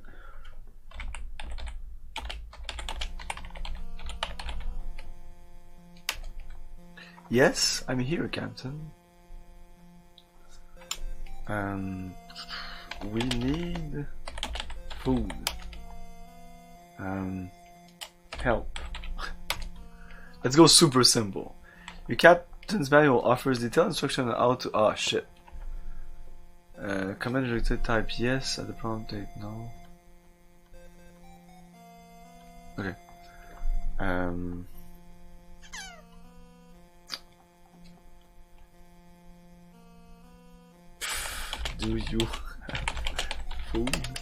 Yes, I'm here, Captain. We need food. Help. Let's go super simple. Your captain's manual offers detailed instruction on how to. Oh shit. Command directed type yes, at the prompt date no. Okay. Do you have food?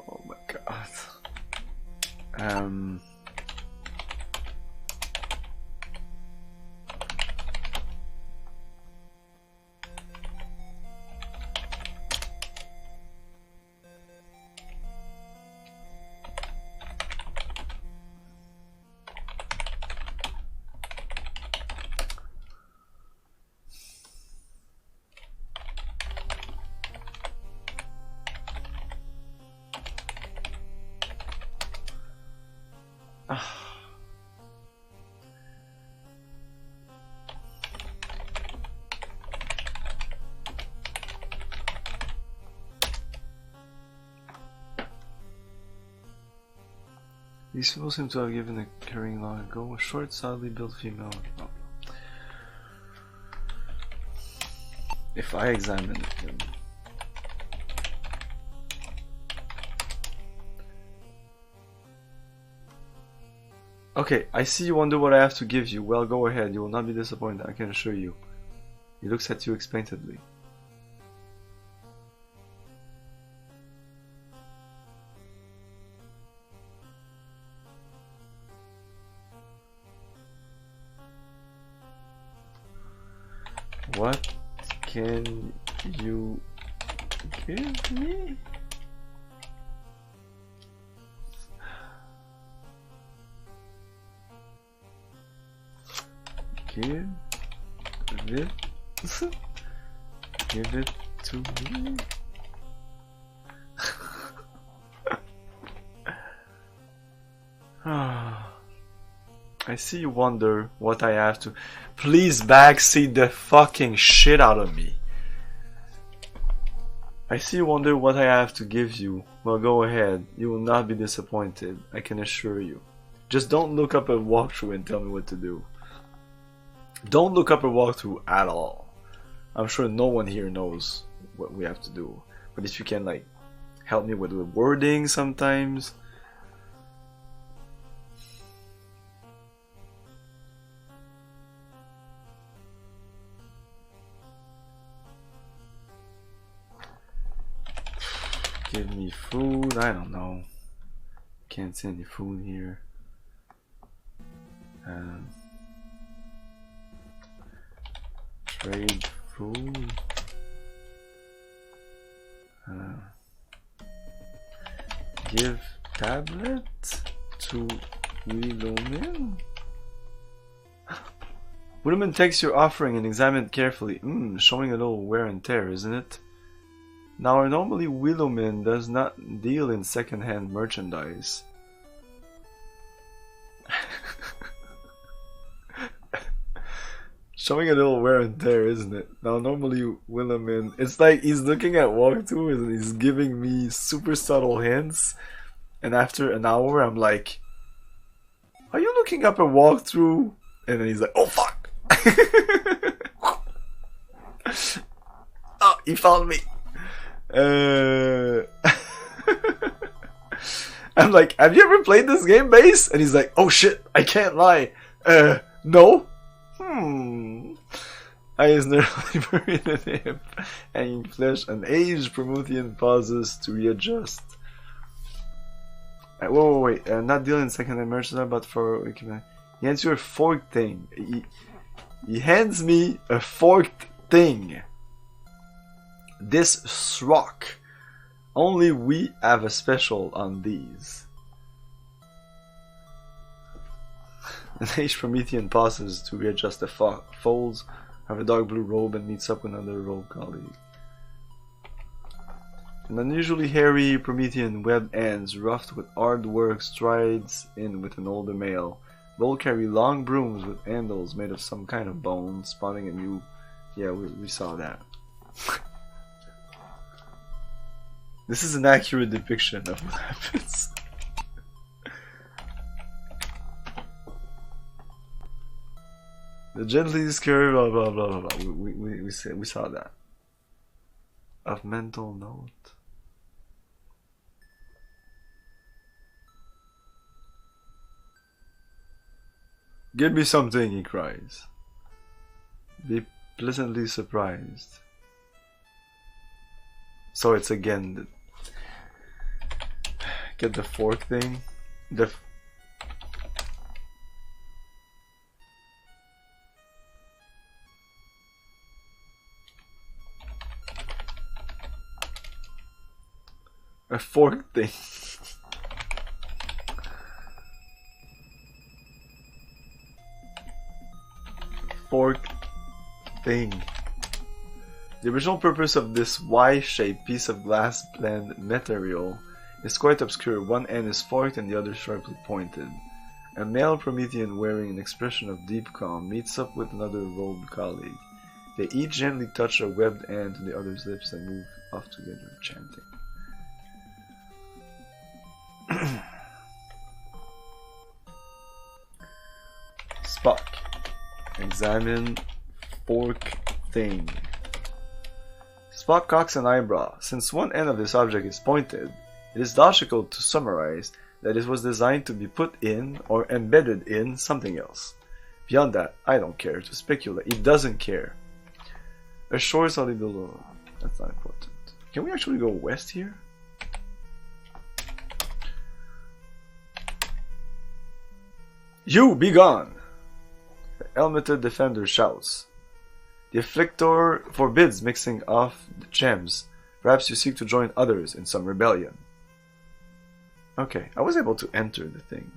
Oh my god. These people seem to have given a carrying long ago. A short, solidly built female. Oh. If I examine it, then... Okay, I see you wonder what I have to give you. Well, go ahead. You will not be disappointed, I can assure you. He looks at you expectantly. What can you give me? Give it give it to me. I see you wonder what I have to. Please backseat the fucking shit out of me. I see you wonder what I have to give you. Well, go ahead. You will not be disappointed, I can assure you. Just don't look up a walkthrough and tell me what to do. Don't look up a walkthrough at all. I'm sure no one here knows what we have to do. But if you can, like, help me with the wording sometimes. Give me food, I don't know. Can't see any food here. Trade food. Give tablet to Willowman. Willowman takes your offering and examines it carefully. Showing a little wear and tear, isn't it? Now, normally Willowman does not deal in second-hand merchandise. Showing a little wear and tear, isn't it? Now, normally Willowman, it's like he's looking at walkthroughs and he's giving me super subtle hints. And after an hour, I'm like, "Are you looking up a walkthrough?" And then he's like, "Oh fuck!" Oh, he found me. I'm like, "Have you ever played this game, Base?" And he's like, "Oh shit, I can't lie. No." Eyes nearly buried in him, hanging flesh. An aged Promethean pauses to readjust. Wait. Not dealing in second-hand merchandise, but for... He hands you a forked thing. He hands me a forked thing. This rock. Only we have a special on these. An aged Promethean pauses to readjust the folds of a dark blue robe and meets up with another robe colleague. An unusually hairy Promethean webbed ends, roughed with hard work, strides in with an older male. Both carry long brooms with handles made of some kind of bone, spotting a new... Yeah, we saw that. This is an accurate depiction of what happens. The gently scurry, blah blah blah blah blah. We saw that. Of mental note. Give me something, he cries. Be pleasantly surprised. So it's again get the fork thing. A fork thing. Fork thing. The original purpose of this Y-shaped piece of glass blend material is quite obscure. One end is forked and the other sharply pointed. A male Promethean wearing an expression of deep calm meets up with another robed colleague. They each gently touch a webbed end to the other's lips and move off together, chanting. Spock. Examine fork thing. Spock cocks an eyebrow. Since one end of this object is pointed, it is logical to summarize that it was designed to be put in or embedded in something else. Beyond that, I don't care to speculate. He doesn't care. A shore solid below. That's not important. Can we actually go west here? You be gone! The helmeted defender shouts. The afflictor forbids mixing off the gems. Perhaps you seek to join others in some rebellion. Okay, I was able to enter the thing.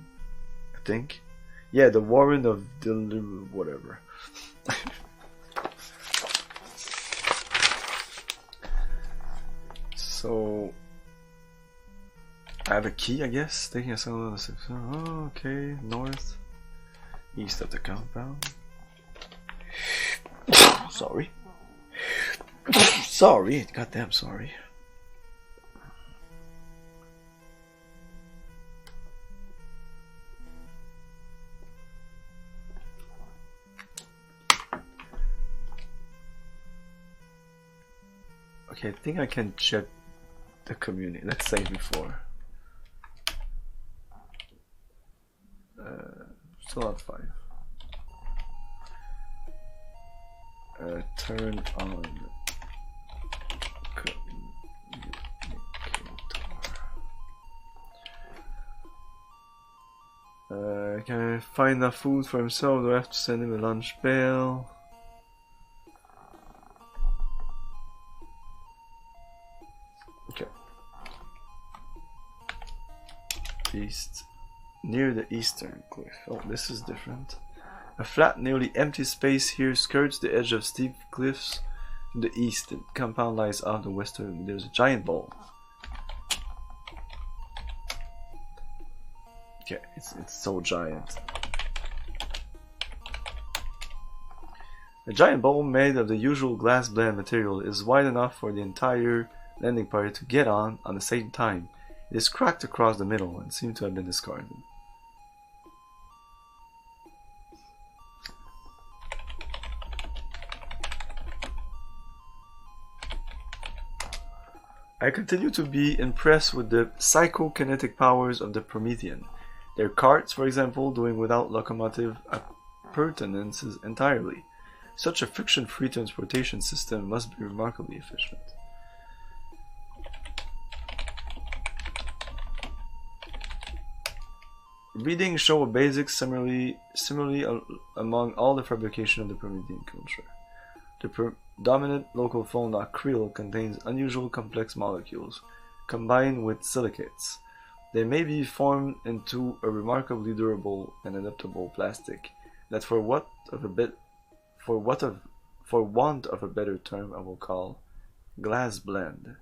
I think. Yeah, the warrant of whatever. So I have a key, I guess. Taking us on the section. Oh, okay, north, east of the compound. Sorry. Sorry, goddamn sorry. Okay, I think I can check the community. Let's say before. Still at 5. Turn on communicator. Can I find enough food for himself? Do I have to send him a lunch pail? Okay. East. Near the eastern cliff. Oh, this is different. A flat, nearly empty space here skirts the edge of steep cliffs to the east. The compound lies off the western. There's a giant bowl. Okay, it's so giant. A giant bowl made of the usual glass blend material is wide enough for the entire landing party to get on the same time. It is cracked across the middle and seems to have been discarded. I continue to be impressed with the psychokinetic powers of the Promethean. Their carts, for example, doing without locomotive appurtenances entirely. Such a friction-free transportation system must be remarkably efficient. Readings show a basic similarly among all the fabrication of the Promethean culture. The predominant local fauna krill contains unusual complex molecules, combined with silicates. They may be formed into a remarkably durable and adaptable plastic that for want of a better term I will call glass blend.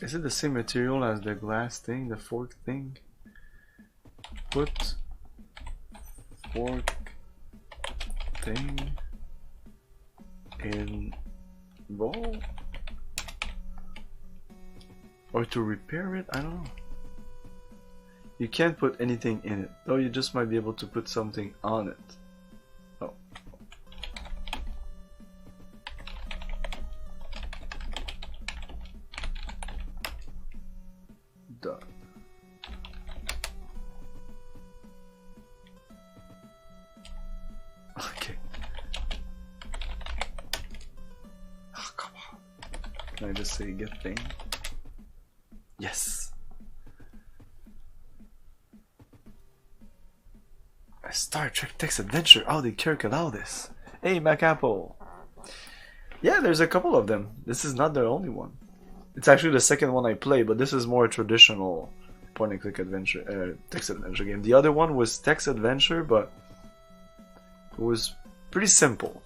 Is it the same material as the glass thing, the fork thing? Put fork thing in bowl? Or to repair it? I don't know. You can't put anything in it, though you just might be able to put something on it. Oh. Done. Okay. Oh, come on. Can I just say get thing? Yes. A Star Trek text adventure. Oh, they care about this. Hey, MacApple. Yeah, there's a couple of them. This is not the only one. It's actually the second one I play, but this is more a traditional point-and-click adventure, text adventure game. The other one was text adventure, but it was pretty simple.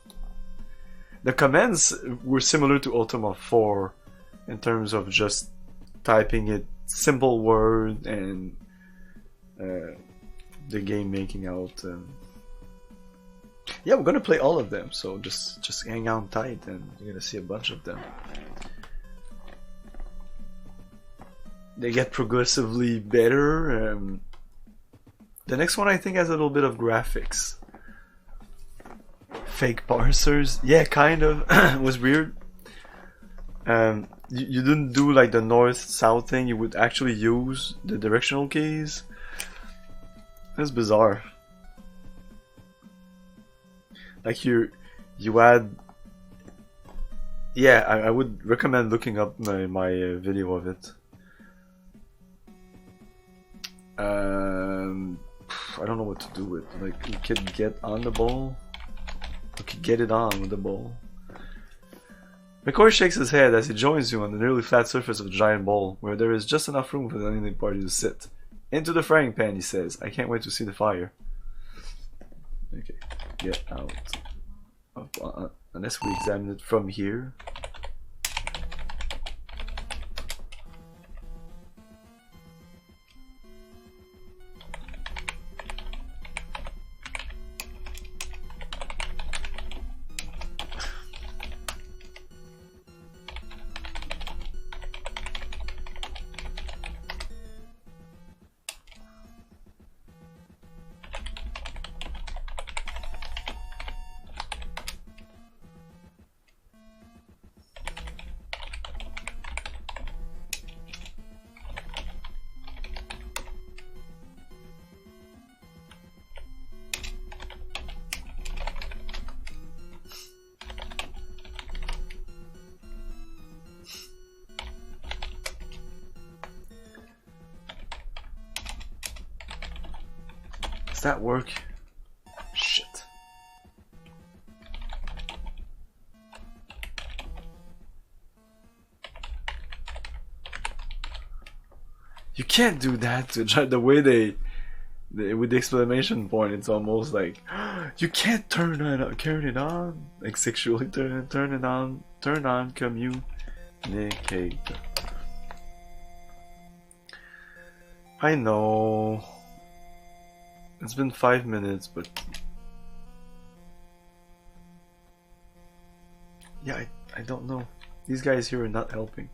The commands were similar to Ultima 4 in terms of just typing it simple word and the game making out. Yeah, we're gonna play all of them, so just hang on tight, and you're gonna see a bunch of them. They get progressively better. The next one I think has a little bit of graphics. Fake parsers, yeah, kind of. It was weird. You didn't do like the north-south thing. You would actually use the directional keys. That's bizarre. Like you had. Yeah, I would recommend looking up my video of it. I don't know what to do with. Like, you could get on the ball. You could get it on with the ball. McCoy shakes his head as he joins you on the nearly flat surface of the giant bowl, where there is just enough room for the unending party to sit. Into the frying pan, he says. I can't wait to see the fire. Okay, get out. Unless we examine it from here. Does that work? Shit. You can't do that to try the way they with the exclamation point. It's almost like you can't turn it on, like sexually turn it on, communicate. I know. It's been 5 minutes, but yeah, I don't know. These guys here are not helping.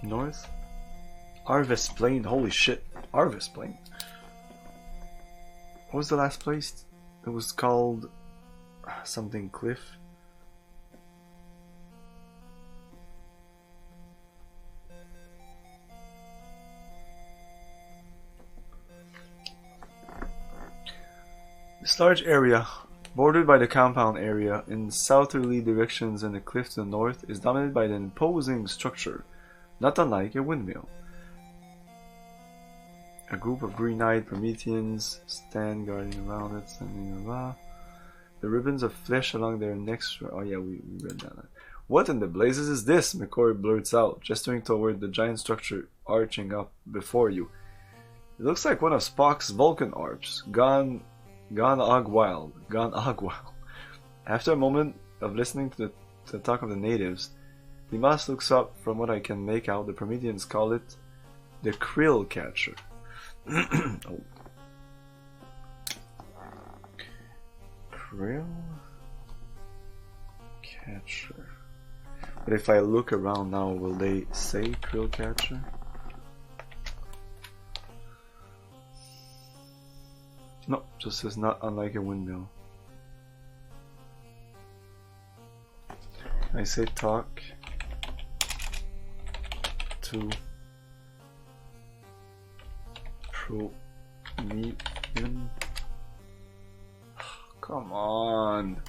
North? Arvest Plain, holy shit. Arvest Plain. What was the last place? It was called something Cliff. This large area, bordered by the compound area in southerly directions and the cliff to the north, is dominated by an imposing structure, not unlike a windmill. A group of green-eyed Prometheans stand guarding around it, standing around. The ribbons of flesh along their necks. Oh yeah, we read that. What in the blazes is this? McCoy blurts out, gesturing toward the giant structure arching up before you. It looks like one of Spock's Vulcan orbs, gone og wild. After a moment of listening to the talk of the natives, Dimas looks up. From what I can make out, the Prometheans call it the krill catcher. Oh. Krill catcher. But if I look around now, will they say krill catcher? No, just says not unlike a windmill. I say talk to Promethean. Come on.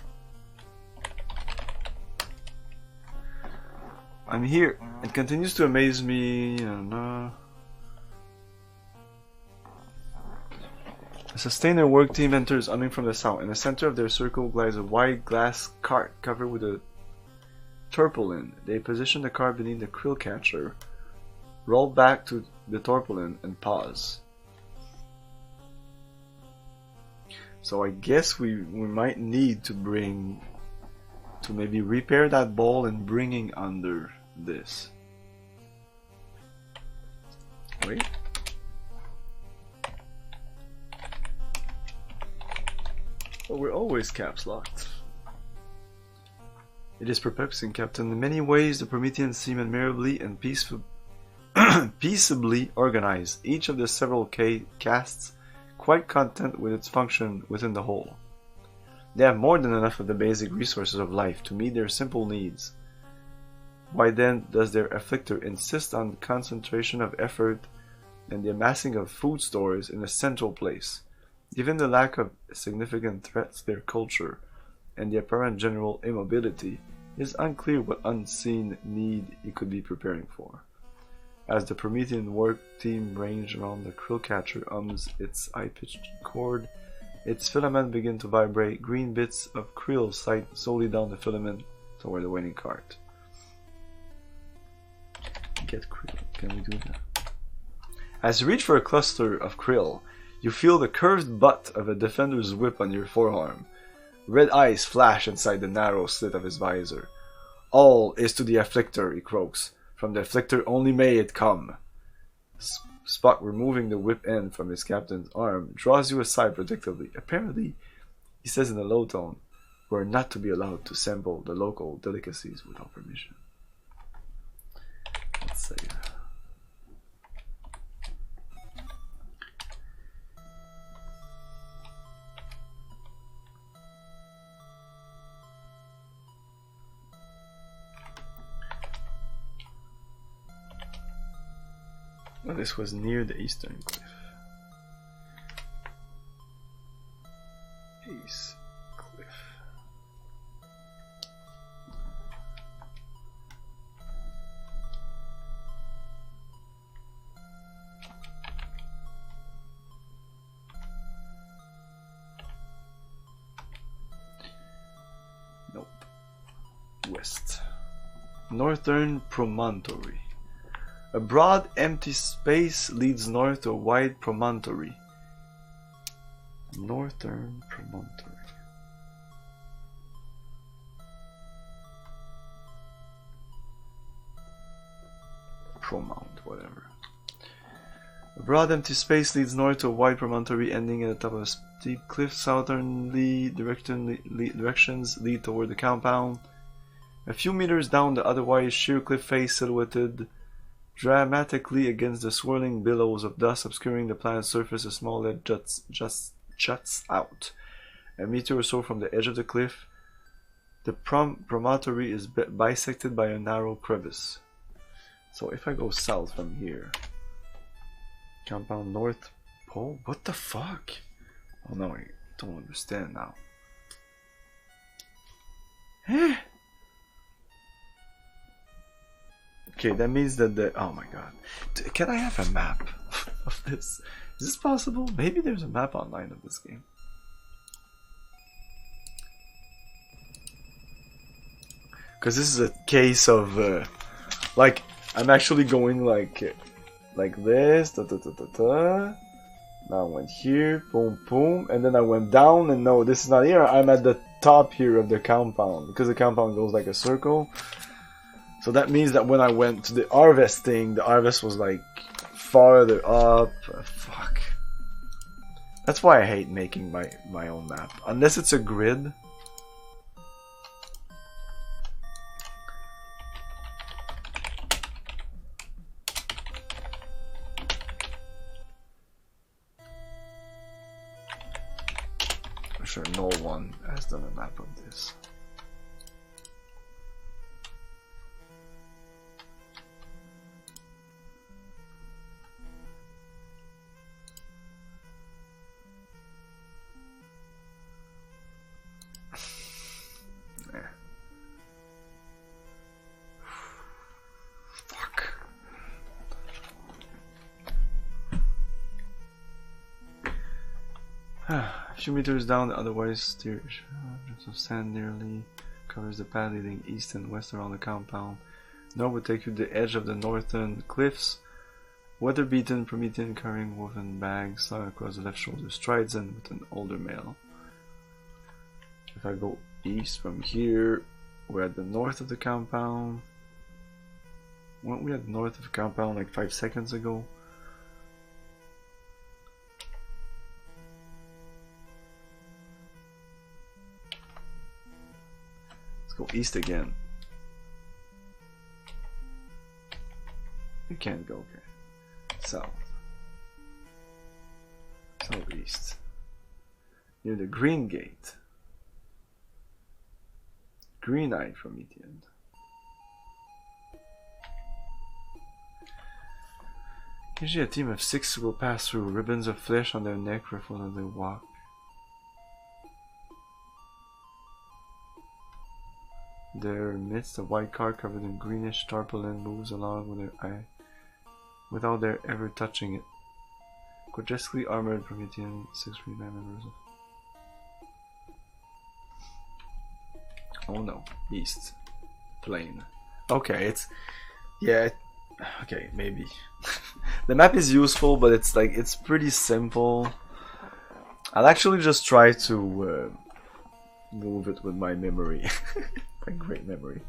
I'm here. It continues to amaze me. A sustainer work team enters humming from the south. In the center of their circle glides a wide glass cart covered with a tarpaulin. They position the cart beneath the krill catcher, roll back to the tarpaulin, and pause. So I guess we might need to maybe repair that ball and bringing under this. Wait. Oh, we're always caps locked. It is perplexing, Captain. In many ways, the Prometheans seem admirably and peaceably organized, each of the several castes quite content with its function within the whole. They have more than enough of the basic resources of life to meet their simple needs. Why then does their afflictor insist on the concentration of effort and the amassing of food stores in a central place? Given the lack of significant threats to their culture and the apparent general immobility, it is unclear what unseen need it could be preparing for. As the Promethean work team range around the krill catcher hums its high-pitched chord, its filament begin to vibrate. Green bits of krill sight slowly down the filament toward the waiting cart. Get krill. Can we do that? As you reach for a cluster of krill, you feel the curved butt of a defender's whip on your forearm. Red eyes flash inside the narrow slit of his visor. All is to the afflictor, he croaks. From the afflictor only may it come. Spock, removing the whip end from his captain's arm, draws you aside protectively. Apparently, he says in a low tone, we're not to be allowed to sample the local delicacies without permission. Let's save. Well, this was near the eastern cliff. East cliff. Nope. West. Northern Promontory. A broad, empty space leads north to a wide promontory. Northern Promontory. Promount, whatever. A broad, empty space leads north to a wide promontory ending at the top of a steep cliff. Southerly directions lead toward the compound. A few meters down the otherwise sheer cliff face silhouetted dramatically against the swirling billows of dust obscuring the planet's surface, a small ledge juts out. A meter or so from the edge of the cliff, the promontory is bisected by a narrow crevice. So if I go south from here, compound North Pole? What the fuck? Oh no, I don't understand now. Eh? Okay, that means that the... Oh my god. Can I have a map of this? Is this possible? Maybe there's a map online of this game. Because this is a case of... like, I'm actually going like this. Da, da, da, da, da. Now I went here. Boom, boom. And then I went down. And no, this is not here. I'm at the top here of the compound. Because the compound goes like a circle. So that means that when I went to the harvest thing, the harvest was like farther up. Fuck. That's why I hate making my own map. Unless it's a grid. I'm sure no one has done a map of this. A few meters down, the otherwise steer strips of sand nearly covers the path leading east and west around the compound. North would take you to the edge of the northern cliffs. Weather-beaten Promethean carrying woven bags slung across the left shoulder strides in with an older male. If I go east from here, we're at the north of the compound. Weren't we at the north of the compound like 5 seconds ago? Let's go east again. You can't go, okay. South. Southeast. Near the Green Gate. Green-eyed Promethean. Usually a team of 6 will pass through, ribbons of flesh on their neck ruffle as they walk. Their midst, a white car covered in greenish tarpaulin moves along with their eye, without their ever touching it. Grotesquely armored Promethean 6 members of... Oh no, east. Plain. Okay, it's... Yeah, Okay, maybe. The map is useful, but it's like it's pretty simple. I'll actually just try to move it with my memory. My great memory.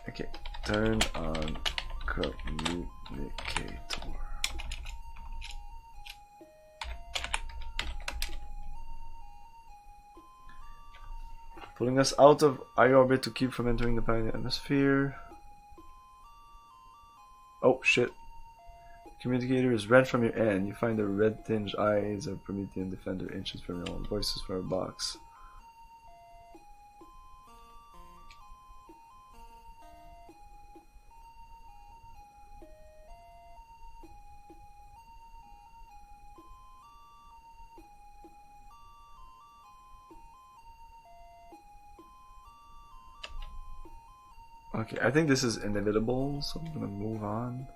Okay, turn on communicator. Pulling us out of eye orbit to keep from entering the planet atmosphere. Oh shit. Communicator is red from your end. You find the red tinged eyes of Promethean defender inches from your own voices from a box. Okay, I think this is inevitable, so I'm gonna move on.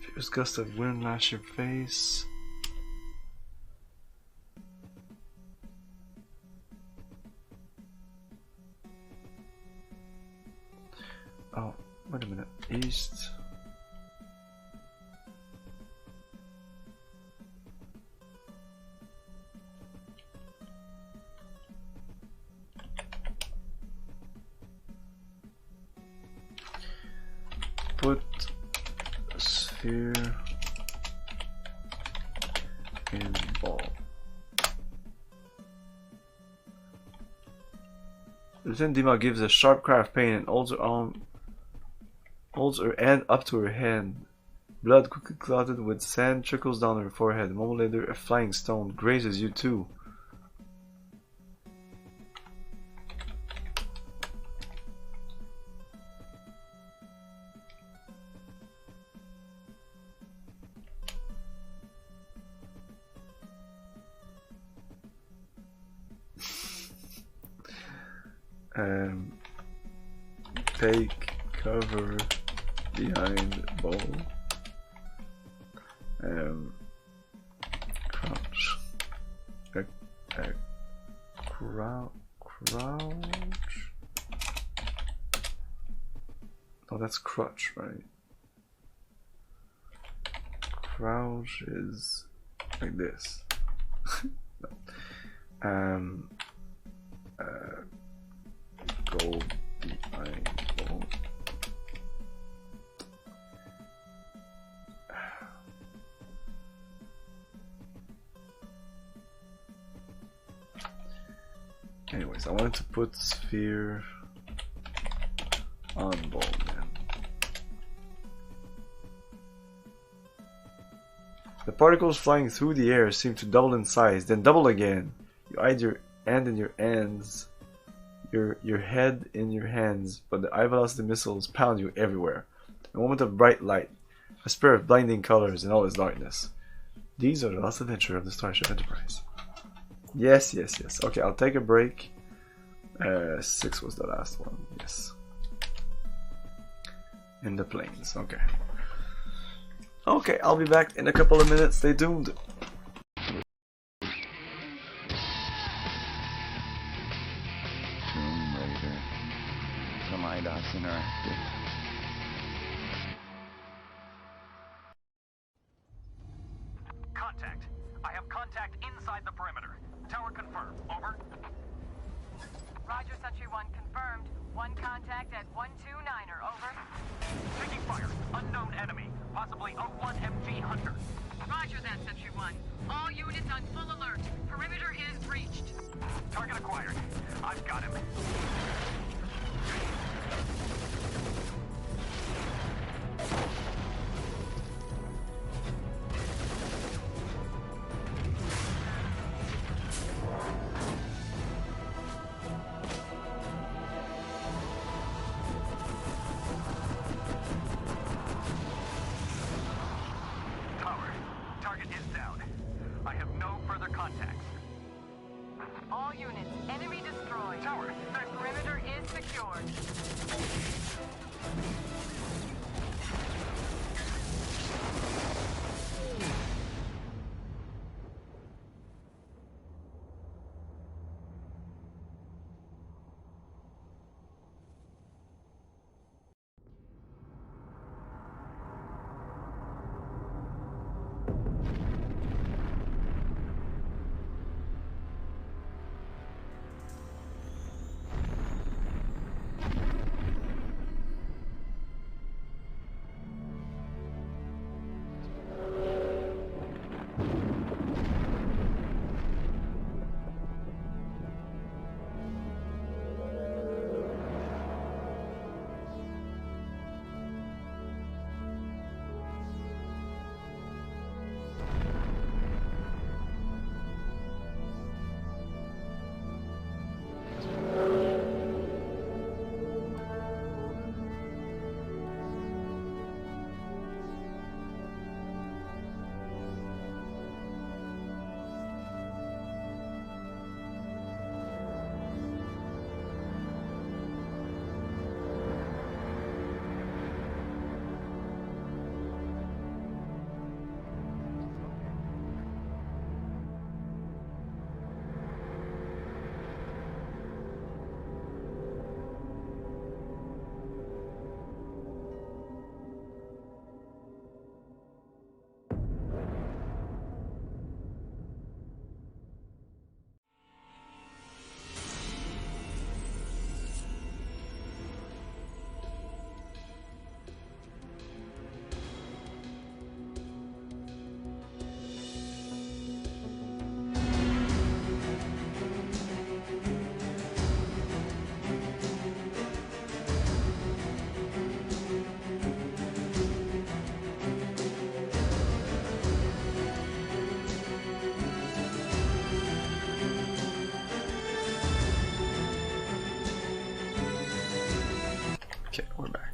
Fierce gust of wind lash your face. Oh, wait a minute. East. Put a sphere in ball. Lieutenant Dima gives a sharp cry of pain and holds her hand up to her hand. Blood quickly clotted with sand trickles down her forehead. A moment later, a flying stone grazes you too. Take cover behind ball. Crouch. Crouch. Oh, that's crutch, right? Crouch is like this. No. Go behind ball. Anyways, I wanted to put sphere on ball, man. The particles flying through the air seem to double in size, then double again. You hide your hand in your hands, your head in your hands, but the high velocity missiles pound you everywhere. A moment of bright light, a spur of blinding colors in all its darkness. These are the last adventure of the Starship Enterprise. Yes, yes, yes. Okay, I'll take a break. 6 was the last one. Yes. In the plains. Okay. Okay, I'll be back in a couple of minutes. Stay tuned.
Tomb Raider. From IDOS Interactive.
Contact. I have contact inside the perimeter. Tower confirmed. Over.
Roger, Sentry 1 confirmed. One contact at 129er, over.
Taking fire. Unknown enemy. Possibly O1MG Hunter.
Roger that, Sentry 1. All units on full alert. Perimeter is breached.
Target acquired. I've got him. Target is down. I have no further contacts.
All units, enemy destroyed.
Tower, next.
Perimeter is secured.
Okay, we're back.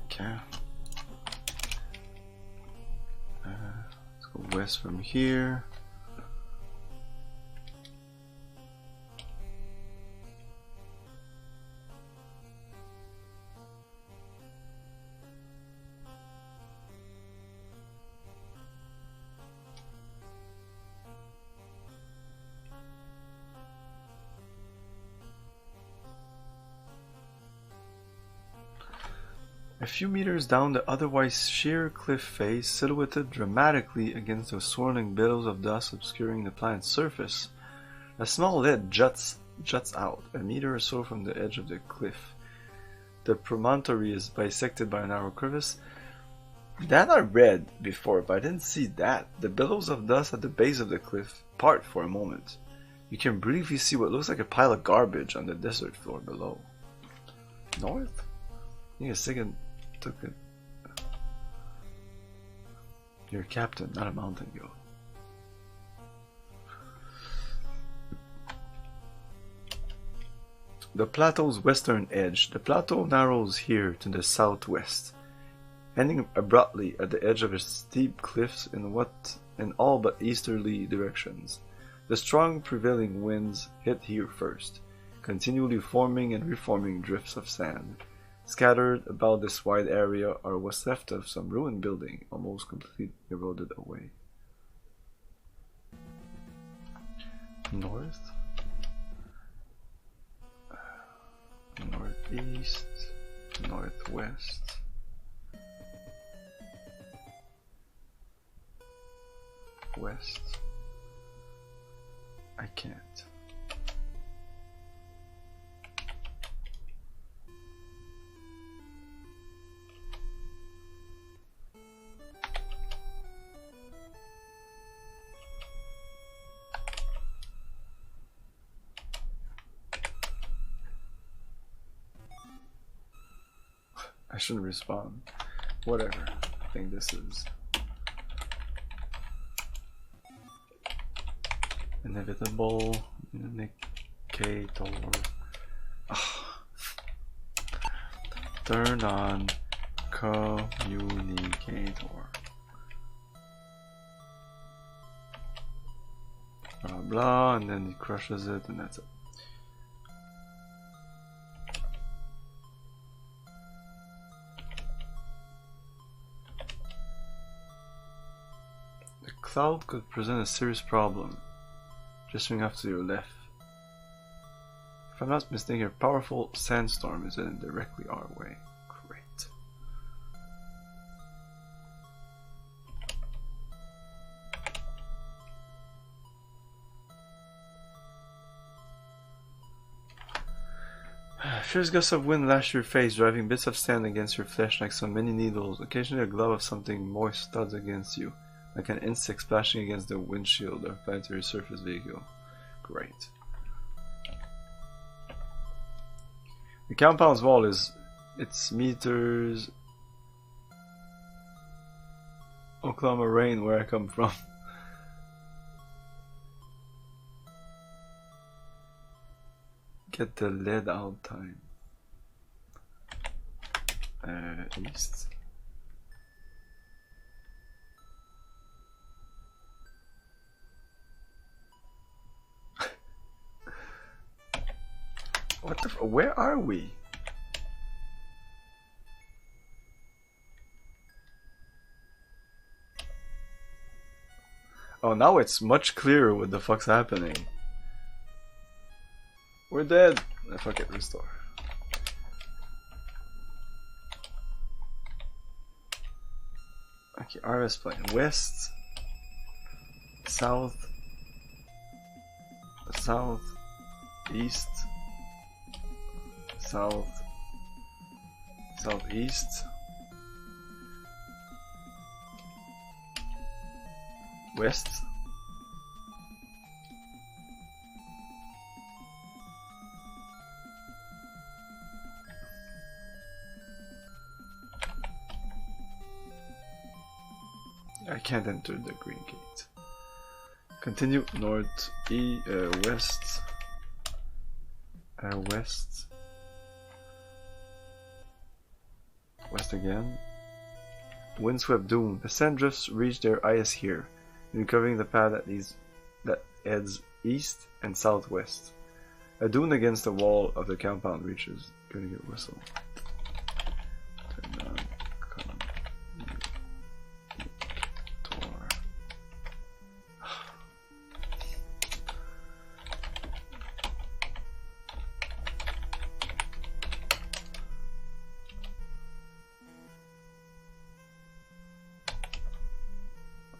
Let's go west from here. A few meters down the otherwise sheer cliff face, silhouetted dramatically against the swirling billows of dust obscuring the planet's surface, a small lid juts out, a meter or so from the edge of the cliff. The promontory is bisected by a narrow crevice. That I read before, but I didn't see that. The billows of dust at the base of the cliff part for a moment. You can briefly see what looks like a pile of garbage on the desert floor below. North? I think a second took it. You're a captain, not a mountain goat. The plateau's western edge. The plateau narrows here to the southwest, ending abruptly at the edge of its steep cliffs in all but easterly directions. The strong prevailing winds hit here first, continually forming and reforming drifts of sand. Scattered about this wide area are what's left of some ruined building, almost completely eroded away. North, northeast, northwest, west. I can't. I shouldn't respond. Whatever. I think this is inevitable. Indicator. Turn on communicator. Blah blah, and then he crushes it, and that's it. The cloud could present a serious problem. Just swing off to your left. If I'm not mistaken, a powerful sandstorm is heading directly our way. Great. Fierce gusts of wind lash your face, driving bits of sand against your flesh like so many needles. Occasionally a glove of something moist thuds against you, like an insect splashing against the windshield of a planetary surface vehicle. Great. The compound's wall it's meters. Oklahoma rain, where I come from. Get the lead out time. East. What the where are we? Oh, now it's much clearer what the fuck's happening. We're dead. Fuck it, restore. Okay, RS plane. West, south, south, east, south, southeast, west. I can't enter the green gate. Continue north, west, west, west again. Windswept dune. The sand drifts reach their eyes here, recovering the path that heads east and southwest. A dune against the wall of the compound reaches. Gonna get whistle. Turn on.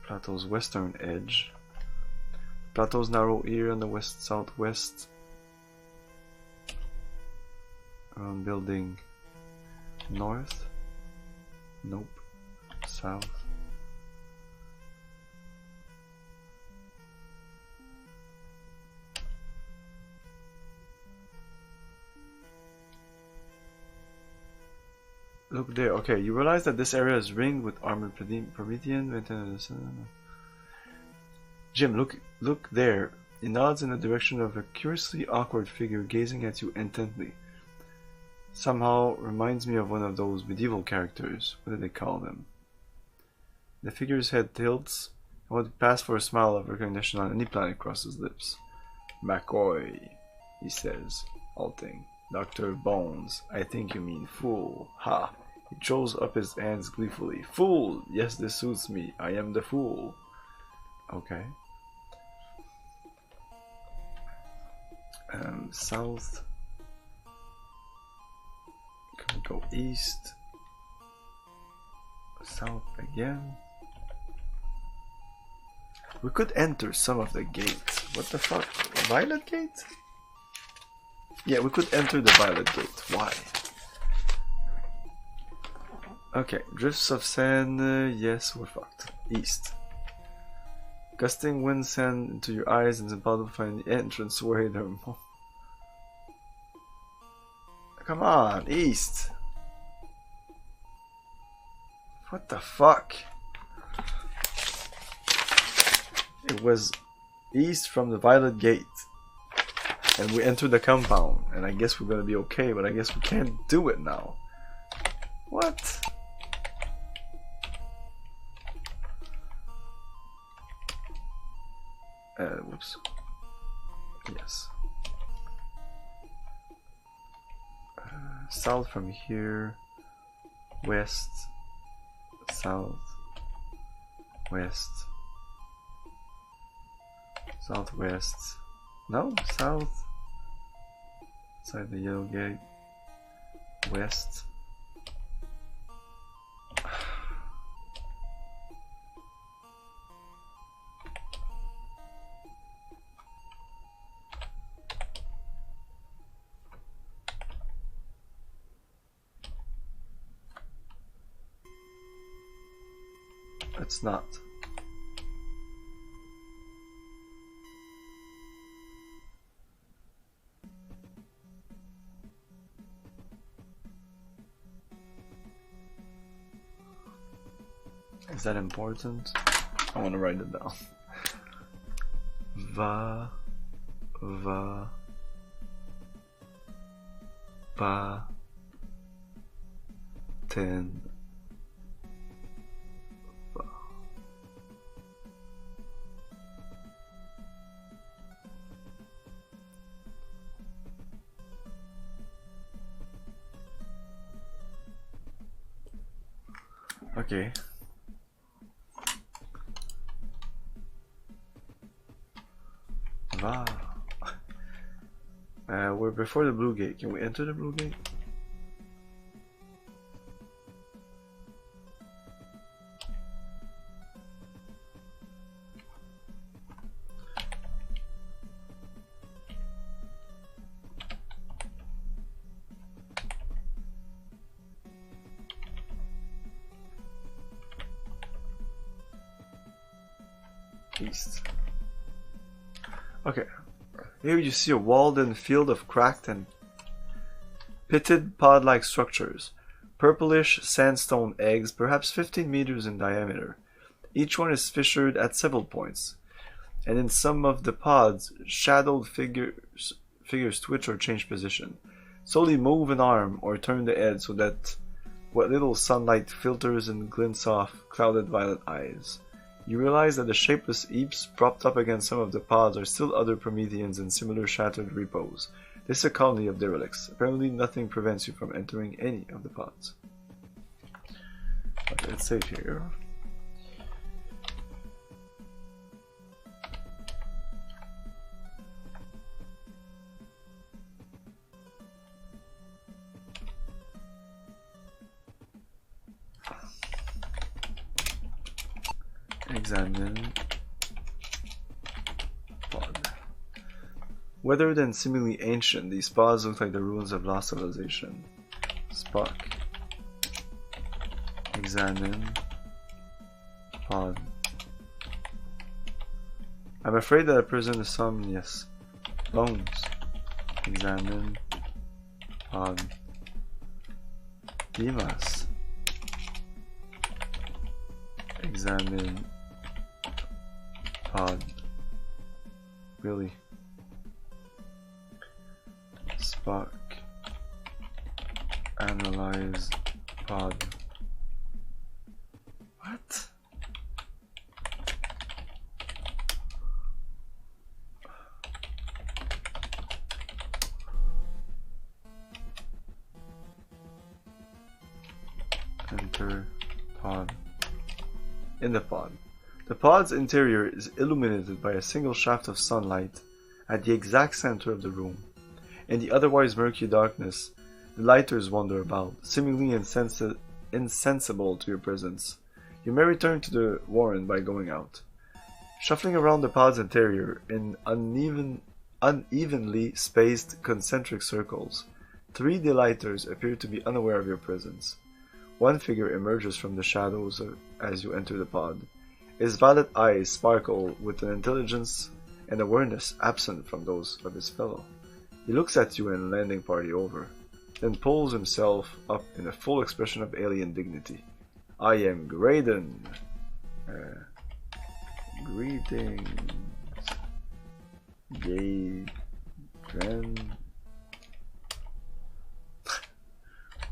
Plateau's western edge. Plateau's narrow ear on the west-southwest. Building north. Nope. South. Look there. Okay, you realize that this area is ringed with armored Promethean. Jim, look there. He nods in the direction of a curiously awkward figure gazing at you intently. Somehow reminds me of one of those medieval characters. What do they call them? The figure's head tilts, and what would pass for a smile of recognition on any planet crosses lips. McCoy, he says, halting. Dr. Bones, I think you mean fool. Ha! He throws up his hands gleefully. Fool! Yes, this suits me. I am the fool. Okay. South. Can we go east? South again. We could enter some of the gates. What the fuck? Violet gate? Yeah, we could enter the violet gate. Why? Okay, drifts of sand. Yes, we're fucked. East. Gusting wind sand into your eyes and it's impossible to find the entrance way there. Come on, east. What the fuck? It was east from the violet gate. And we entered the compound. And I guess we're gonna be okay, but I guess we can't do it now. What? Whoops. Yes. South from here. West. South. West. Southwest. No, south. Inside the yellow gate. West. It's not. Is that important? I want to write it down. Va, ba, ten, va. Okay. Va. We're before the blue gate. Can we enter the blue gate? East. Okay. Here you see a walled-in field of cracked and pitted pod-like structures. Purplish sandstone eggs, perhaps 15 meters in diameter. Each one is fissured at several points, and in some of the pods, shadowed figures twitch or change position. Slowly move an arm or turn the head so that what little sunlight filters and glints off clouded violet eyes. You realize that the shapeless heaps propped up against some of the pods are still other Prometheans in similar shattered repose. This is a colony of derelicts. Apparently nothing prevents you from entering any of the pods. Okay, let's save here. Examine pod. Weathered and seemingly ancient, these pods look like the ruins of lost civilization. Spock. Examine pod. I'm afraid that a prison is some, yes. Bones. Examine pod. Dimas. Examine pod. Really? Spock. Analyze pod. What? Enter pod. In the pod. The pod's interior is illuminated by a single shaft of sunlight at the exact center of the room. In the otherwise murky darkness, the lighters wander about, seemingly insensible to your presence. You may return to the warren by going out. Shuffling around the pod's interior in unevenly spaced concentric circles, 3 delighters appear to be unaware of your presence. One figure emerges from the shadows as you enter the pod. His violet eyes sparkle with an intelligence and awareness absent from those of his fellow. He looks at you and landing party over, then pulls himself up in a full expression of alien dignity. I am Graydon. Greetings. Grand.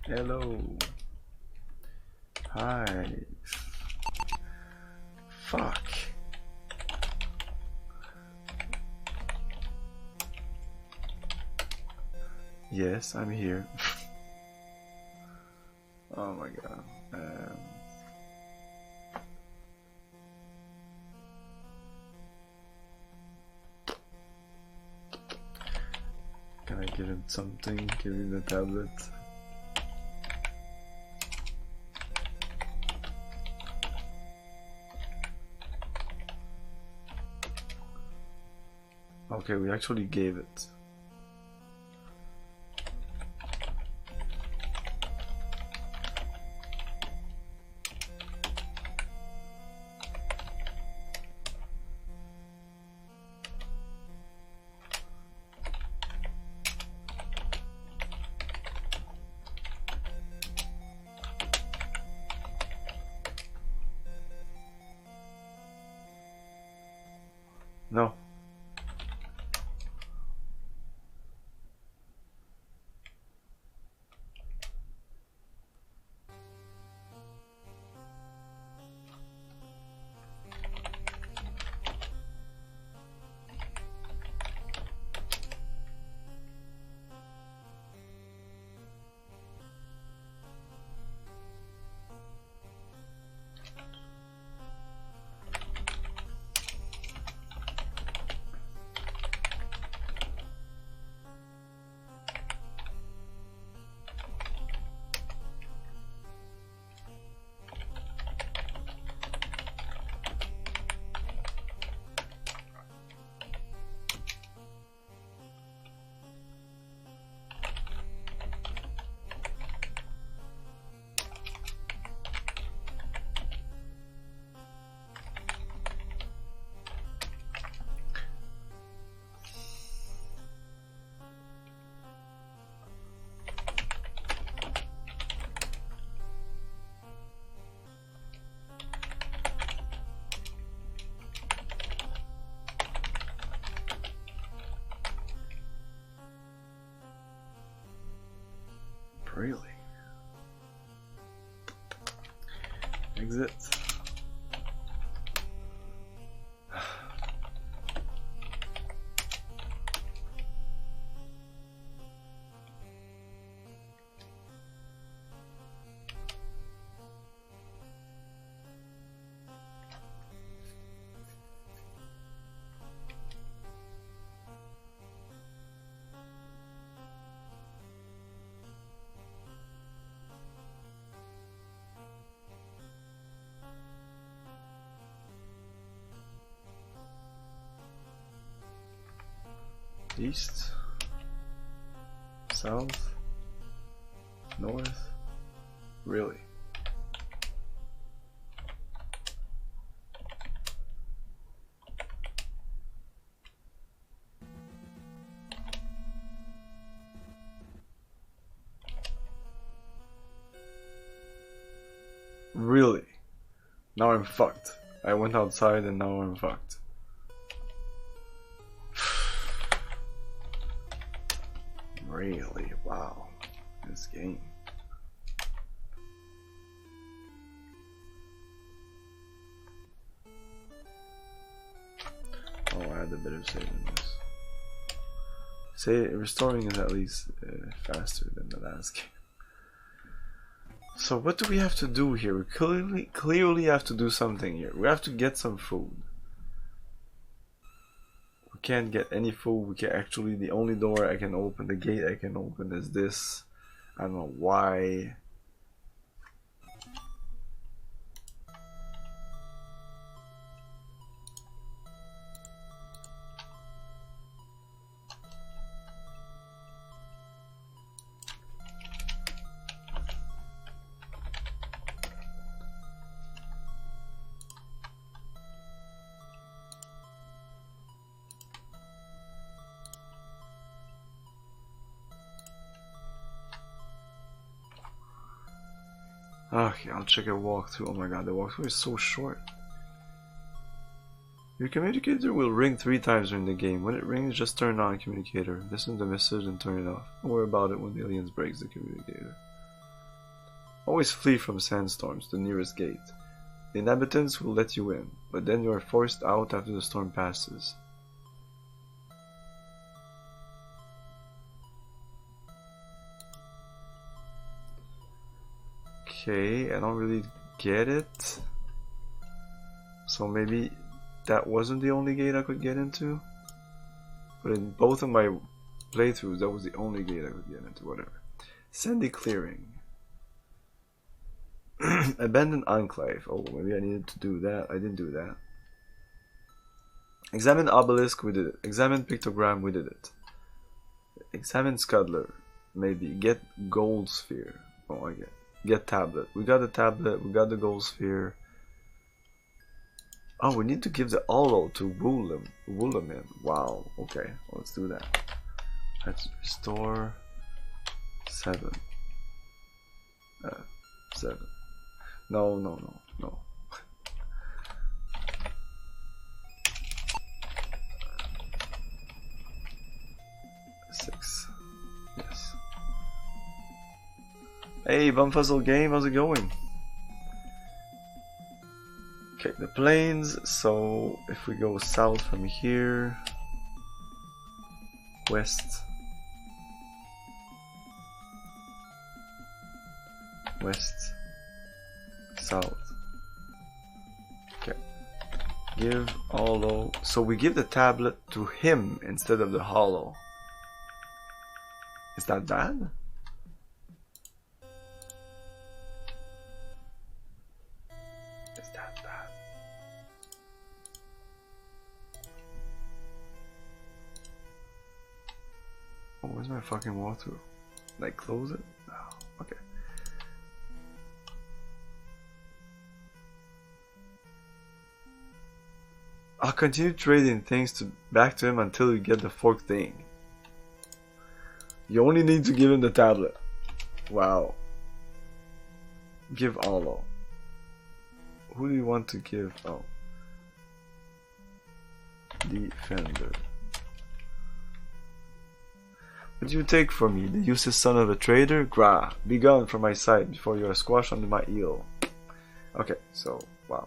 Hello. Hi. Fuck. Yes, I'm here. Oh my god. Can I give him something? Give him the tablet. Okay, we actually gave it. No. Really? Exit. East, south, north, really? Really? Now I'm fucked. I went outside and now I'm fucked. Really? Wow. This game. Oh, I had a bit of saving this. Say restoring is at least faster than the last game. So what do we have to do here? We clearly have to do something here. We have to get some food. We can't get any food. We can actually, the only door I can open, the gate I can open is this. I don't know why. Okay, I'll check a walkthrough. Oh my god, the walkthrough is so short. Your communicator will ring 3 times during the game. When it rings, just turn on communicator. Listen to the message and turn it off. Don't worry about it when the aliens breaks the communicator. Always flee from sandstorms to the nearest gate. The inhabitants will let you in, but then you are forced out after the storm passes. Okay, I don't really get it. So maybe that wasn't the only gate I could get into. But in both of my playthroughs, that was the only gate I could get into. Whatever. Sandy clearing. Abandoned enclave. Oh, maybe I needed to do that. I didn't do that. Examine obelisk. We did it. Examine pictogram. We did it. Examine scuddler. Maybe get gold sphere. Oh, I get tablet. We got the tablet. We got the gold sphere. Oh, we need to give the Olo to Woo him in. Wow. Okay, well, let's do that. Let's restore 7. 7. No. 6. Yes. Hey, Bumfuzzle Game, how's it going? Okay, the plains, so if we go south from here, west, south. Okay, give Hollow, so we give the tablet to him instead of the Hollow. Is that bad? Oh, where's my fucking walkthrough? Like, close it? No. Okay. I'll continue trading things back to him until you get the fork thing. You only need to give him the tablet. Wow. Give Olo. Who do you want to give? Oh. Defender. What do you take from me, the useless son of a traitor? Gra, be gone from my sight before you are squashed under my eel. Okay, so wow.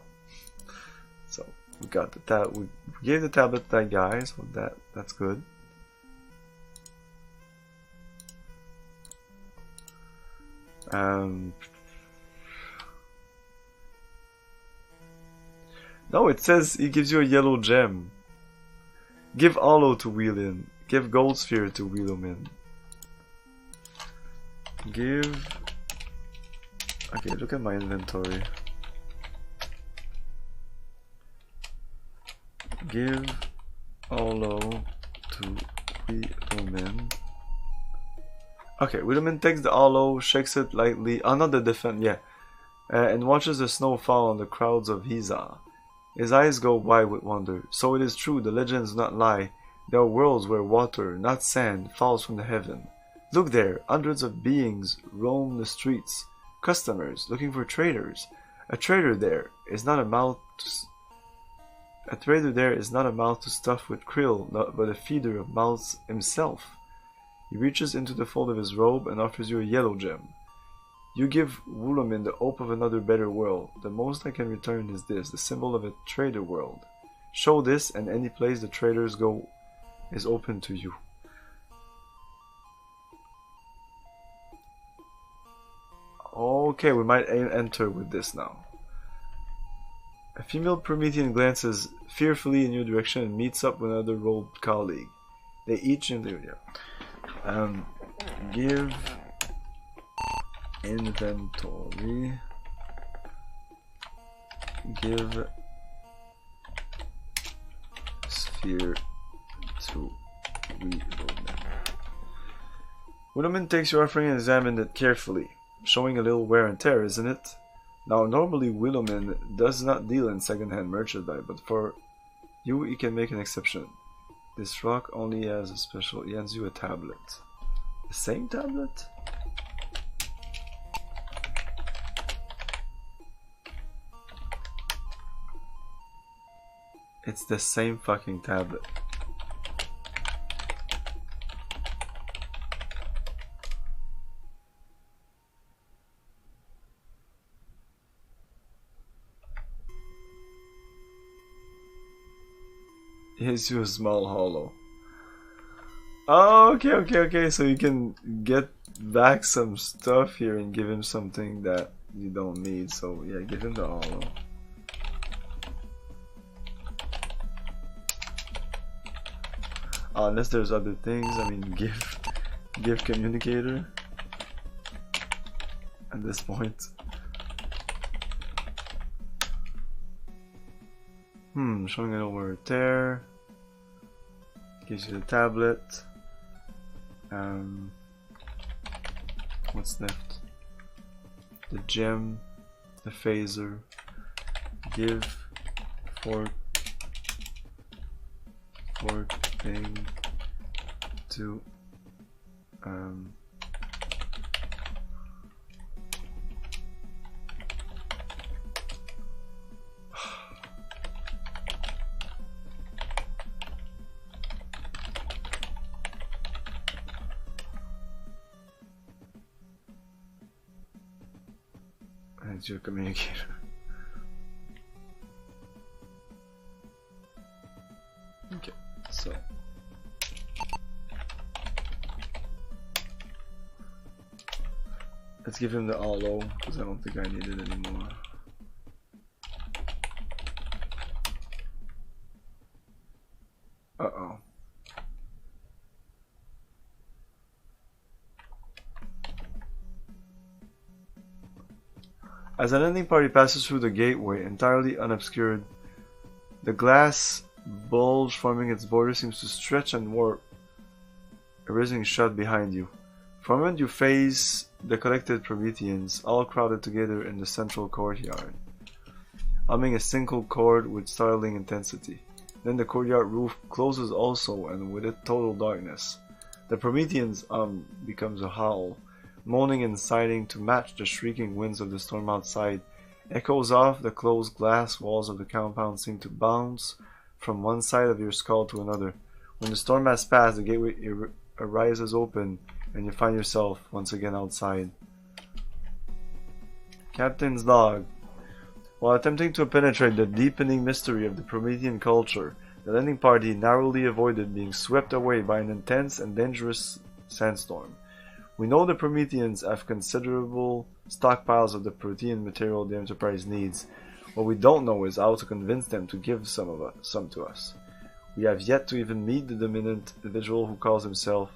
So we got the we gave the tablet to that guy, so that's good. No, it says he gives you a yellow gem. Give Olo to wheel in. Give Gold Sphere to wheel him in. Give... Okay, look at my inventory. Give Olo to Wheelman. Okay, Wheelman takes the Olo, shakes it lightly. Oh, not the defense, yeah. And watches the snow fall on the crowds of Hiza. His eyes go wide with wonder. So it is true, the legends do not lie. There are worlds where water, not sand, falls from the heaven. Look there, hundreds of beings roam the streets. Customers, looking for traders. A trader there is not a mouth to stuff with krill, but a feeder of mouths himself. He reaches into the fold of his robe and offers you a yellow gem. You give Wulamin the hope of another better world. The most I can return is this, the symbol of a trader world. Show this, and any place the traders go is open to you. Okay, we might enter with this now. A female Promethean glances fearfully in your direction and meets up with another robed colleague. They each in the give inventory. Give sphere to Wheelman. Wheelman takes your offering and examines it carefully, showing a little wear and tear, isn't it? Now, normally Wheelman does not deal in second-hand merchandise, but for you, he can make an exception. This rock only has a special. He hands you a tablet. The same tablet? It's the same fucking tablet. Here's you a small hollow. Oh, okay. So you can get back some stuff here and give him something that you don't need. So yeah, give him the hollow. Unless there's other things. I mean, give communicator at this point. Showing it over there. Gives you the tablet. What's left? The gem, the phaser. Give fork thing to and your communicator. Okay, so let's give him the hollow because I don't think I need it anymore. Uh-oh. As an ending party passes through the gateway, entirely unobscured, the glass bulge forming its border seems to stretch and warp, erasing shut behind you. For a moment you face the collected Prometheans, all crowded together in the central courtyard, humming a single chord with startling intensity. Then the courtyard roof closes also, and with it total darkness. The Prometheans becomes a howl, moaning and sighing to match the shrieking winds of the storm outside. Echoes off the closed glass walls of the compound seem to bounce from one side of your skull to another. When the storm has passed, the gateway rises open, and you find yourself once again outside. Captain's log. While attempting to penetrate the deepening mystery of the Promethean culture, the landing party narrowly avoided being swept away by an intense and dangerous sandstorm. We know the Prometheans have considerable stockpiles of the protein material the Enterprise needs. What we don't know is how to convince them to give some to us. We have yet to even meet the dominant individual who calls himself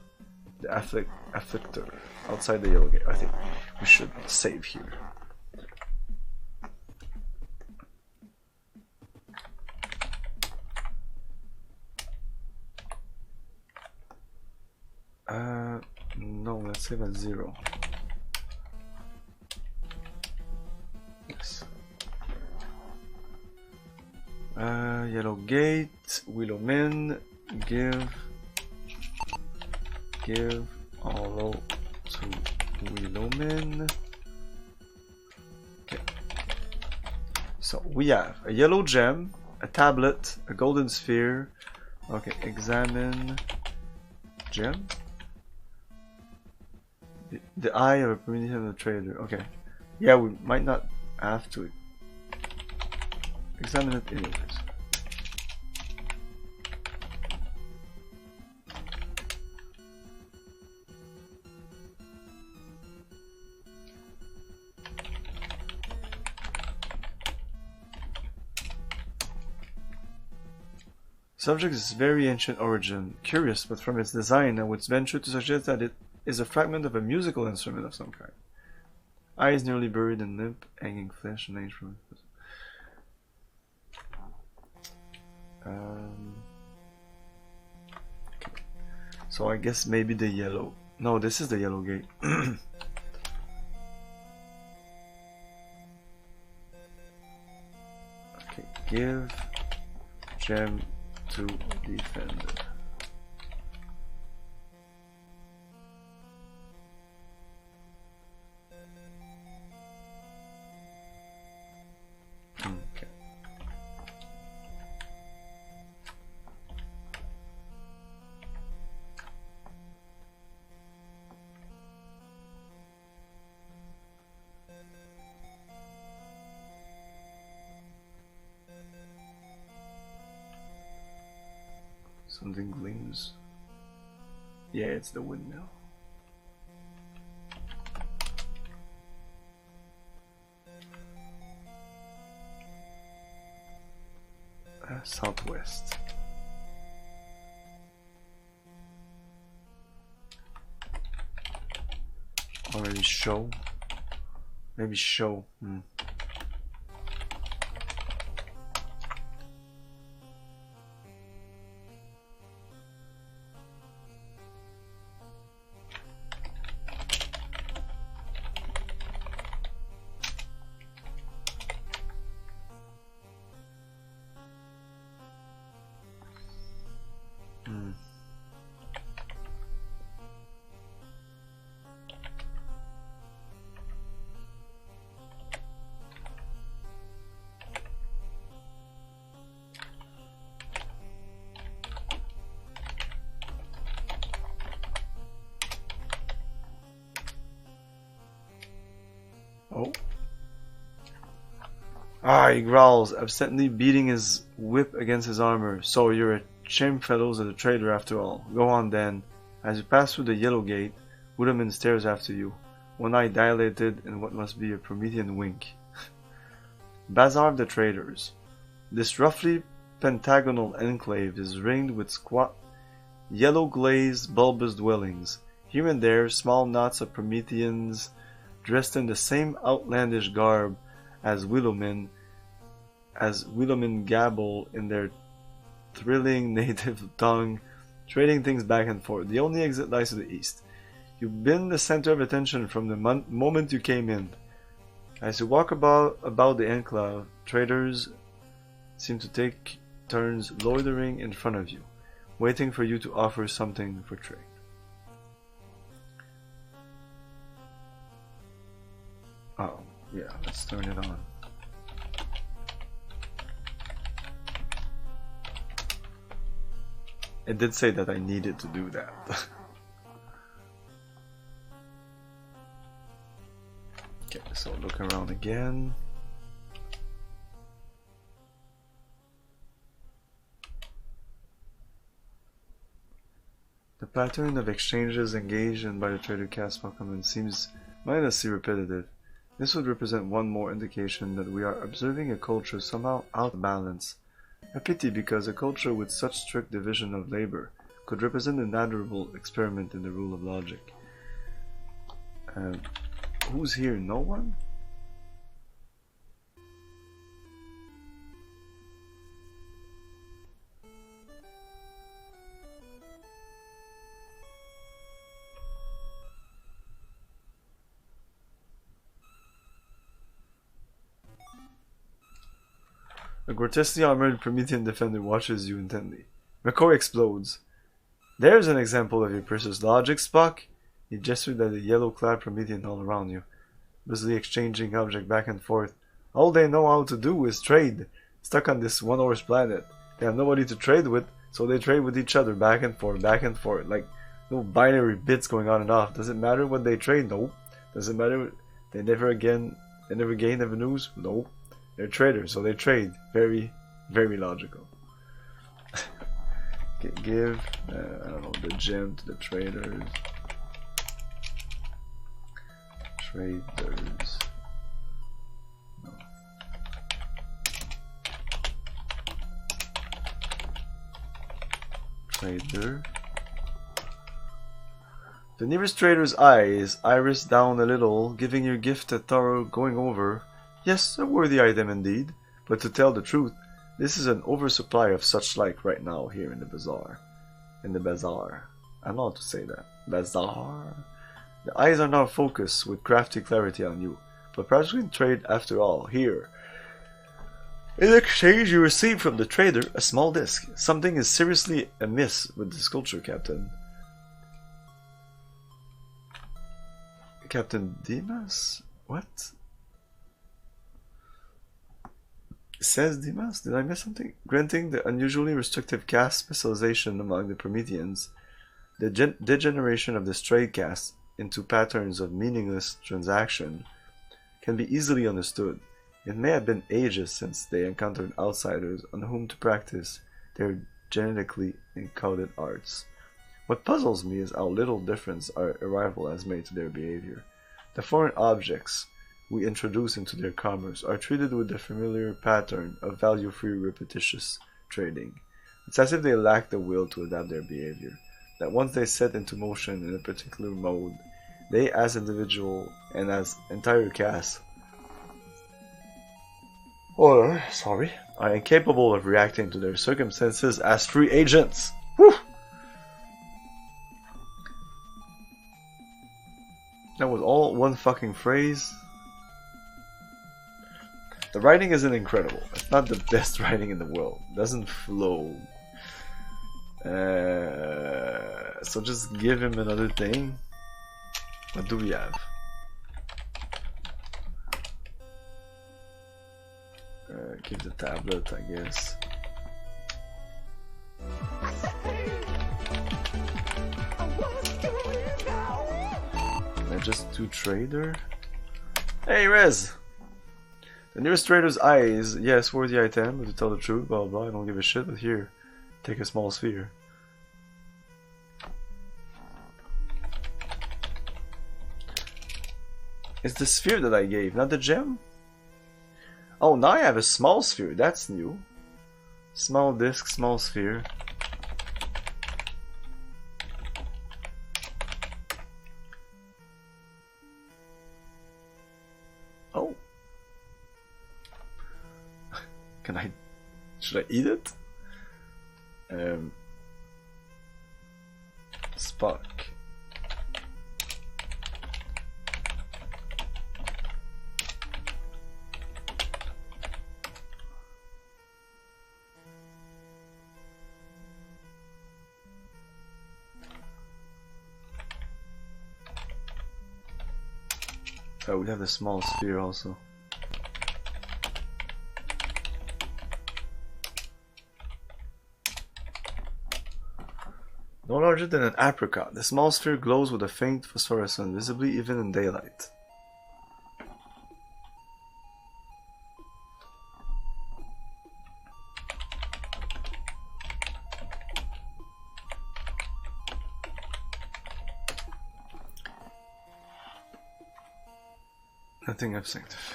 the Afflictor outside the Yellow Gate. I think we should save here. No, let's save at 0. Yes. Yellow Gate, Willow Min, give hollow to Willow Min. Okay. So we have a yellow gem, a tablet, a golden sphere. Okay, examine gem. The eye of a Promethean trader. Okay. Yeah, we might not have to examine it anyways. Subject is very ancient origin. Curious, but from its design I would venture to suggest that it is a fragment of a musical instrument of some kind. Eyes nearly buried in limp, hanging flesh and age from it. Okay. So I guess maybe the yellow. No, this is the Yellow Gate. Okay, give gem to defender. Okay. Something gleams. Yeah, it's the windmill. Southwest. Or maybe show? Maybe show. Oh. Ah, he growls, absently beating his whip against his armor. So you're a shamefellows and a traitor after all. Go on then. As you pass through the yellow gate, Wooderman stares after you, one eye dilated in what must be a Promethean wink. Bazaar of the Traders. This roughly pentagonal enclave is ringed with squat, yellow-glazed, bulbous dwellings. Here and there, small knots of Prometheans dressed in the same outlandish garb as Willowmen gabble in their thrilling native tongue, trading things back and forth. The only exit lies to the east. You've been the center of attention from the moment you came in. As you walk about the enclave, traders seem to take turns loitering in front of you, waiting for you to offer something for trade. Oh, yeah, let's turn it on. It did say that I needed to do that. Okay, so look around again. The pattern of exchanges engaged in by the trader cast Pokemon seems mindlessly repetitive. This would represent one more indication that we are observing a culture somehow out of balance. A pity, because a culture with such strict division of labor could represent an admirable experiment in the rule of logic. Who's here? No one? A grotesquely armored Promethean defender watches you intently. McCoy explodes. There's an example of your precious logic, Spock. He gestured at the yellow-clad Promethean all around you, busily exchanging objects back and forth. All they know how to do is trade. Stuck on this one-horse planet, they have nobody to trade with, so they trade with each other back and forth, like no binary bits going on and off. Does it matter what they trade? No. Does it matter? They never gain revenues? No. They're traders, so they trade. Very, very logical. Okay, give, I don't know, the gem to the traders. Traders. No. Trader. The nearest trader's eyes iris down a little, giving your gift a thorough going over. Yes, a worthy item indeed, but to tell the truth, this is an oversupply of such like right now here in the bazaar. I don't know how to say that. Bazaar? The eyes are now focused with crafty clarity on you, but perhaps we can trade after all. Here. In exchange, you receive from the trader a small disc. Something is seriously amiss with the sculpture, Captain. Captain Dimas? What? Says Dimas? Did I miss something? Granting the unusually restrictive caste specialization among the Prometheans, the degeneration of the stray caste into patterns of meaningless transaction can be easily understood. It may have been ages since they encountered outsiders on whom to practice their genetically encoded arts. What puzzles me is how little difference our arrival has made to their behavior. The foreign objects we introduce into their commerce are treated with the familiar pattern of value-free repetitious trading. It's as if they lack the will to adapt their behavior, that once they set into motion in a particular mode, They as individual and as entire cast sorry, are incapable of reacting to their circumstances as free agents. Whew! That was all one fucking phrase. The writing isn't incredible. It's not the best writing in the world. It doesn't flow. So just give him another thing. What do we have? Give the tablet, I guess. Can I just do trader? Hey Rez! The nearest trader's eyes. Yes, worthy item, but to tell the truth, blah blah, I don't give a shit, but here, take a small sphere. It's the sphere that I gave, not the gem? Oh, now I have a small sphere, that's new. Small disc, small sphere. Oh. Should I eat it? Spark. Oh, we have the small sphere also. No larger than an apricot, the small sphere glows with a faint phosphorescence, visibly even in daylight. Nothing of significance.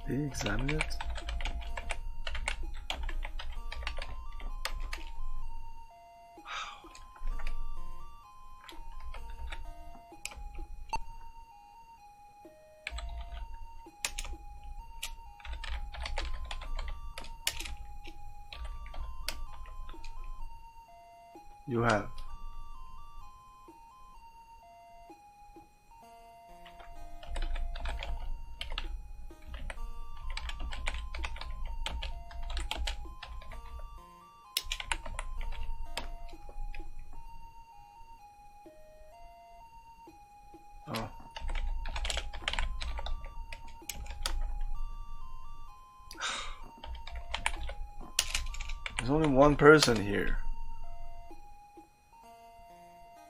Did he examine it? You have. Oh. There's only one person here.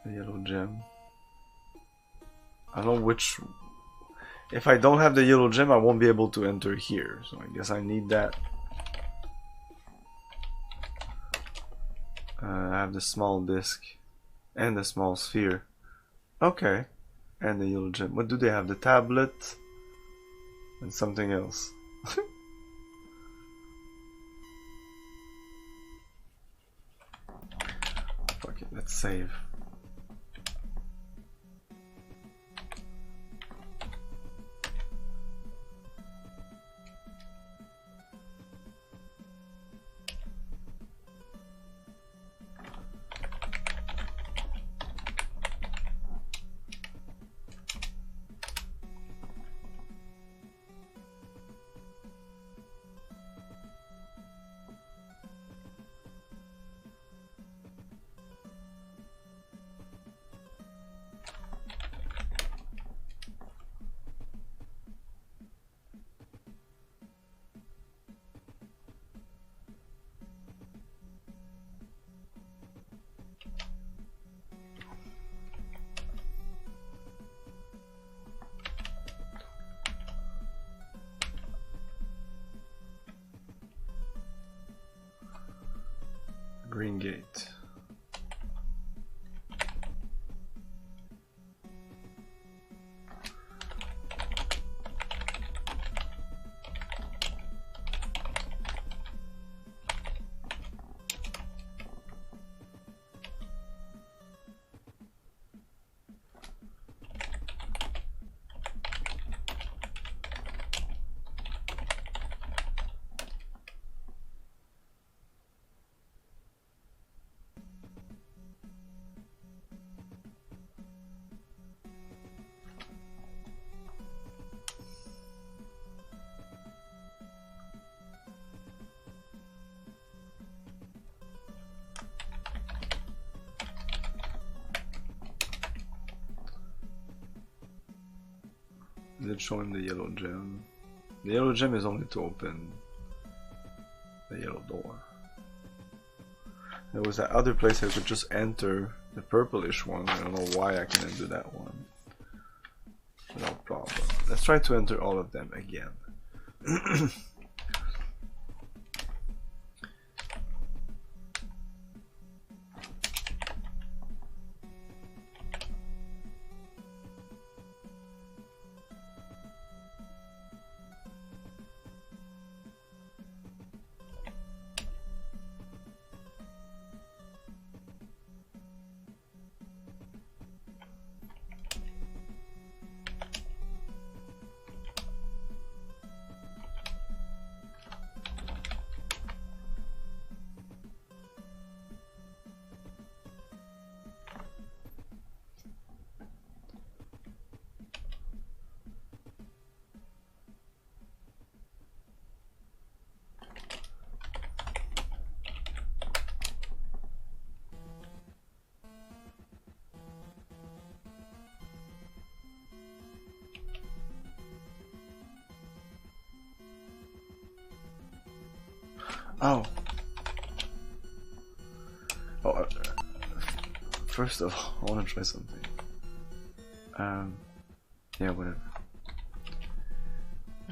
The yellow gem. I don't know which. If I don't have the yellow gem, I won't be able to enter here. So I guess I need that. I have the small disc and the small sphere. Okay. And the yellow gem. What do they have? The tablet and something else. Fuck it, let's save. Green gate. Did show him the yellow gem. The yellow gem is only to open the yellow door. There was that other place I could just enter, the purplish one. I don't know why I couldn't do that one. No problem. Let's try to enter all of them again. Oh. First of all, I want to try something. Yeah, whatever.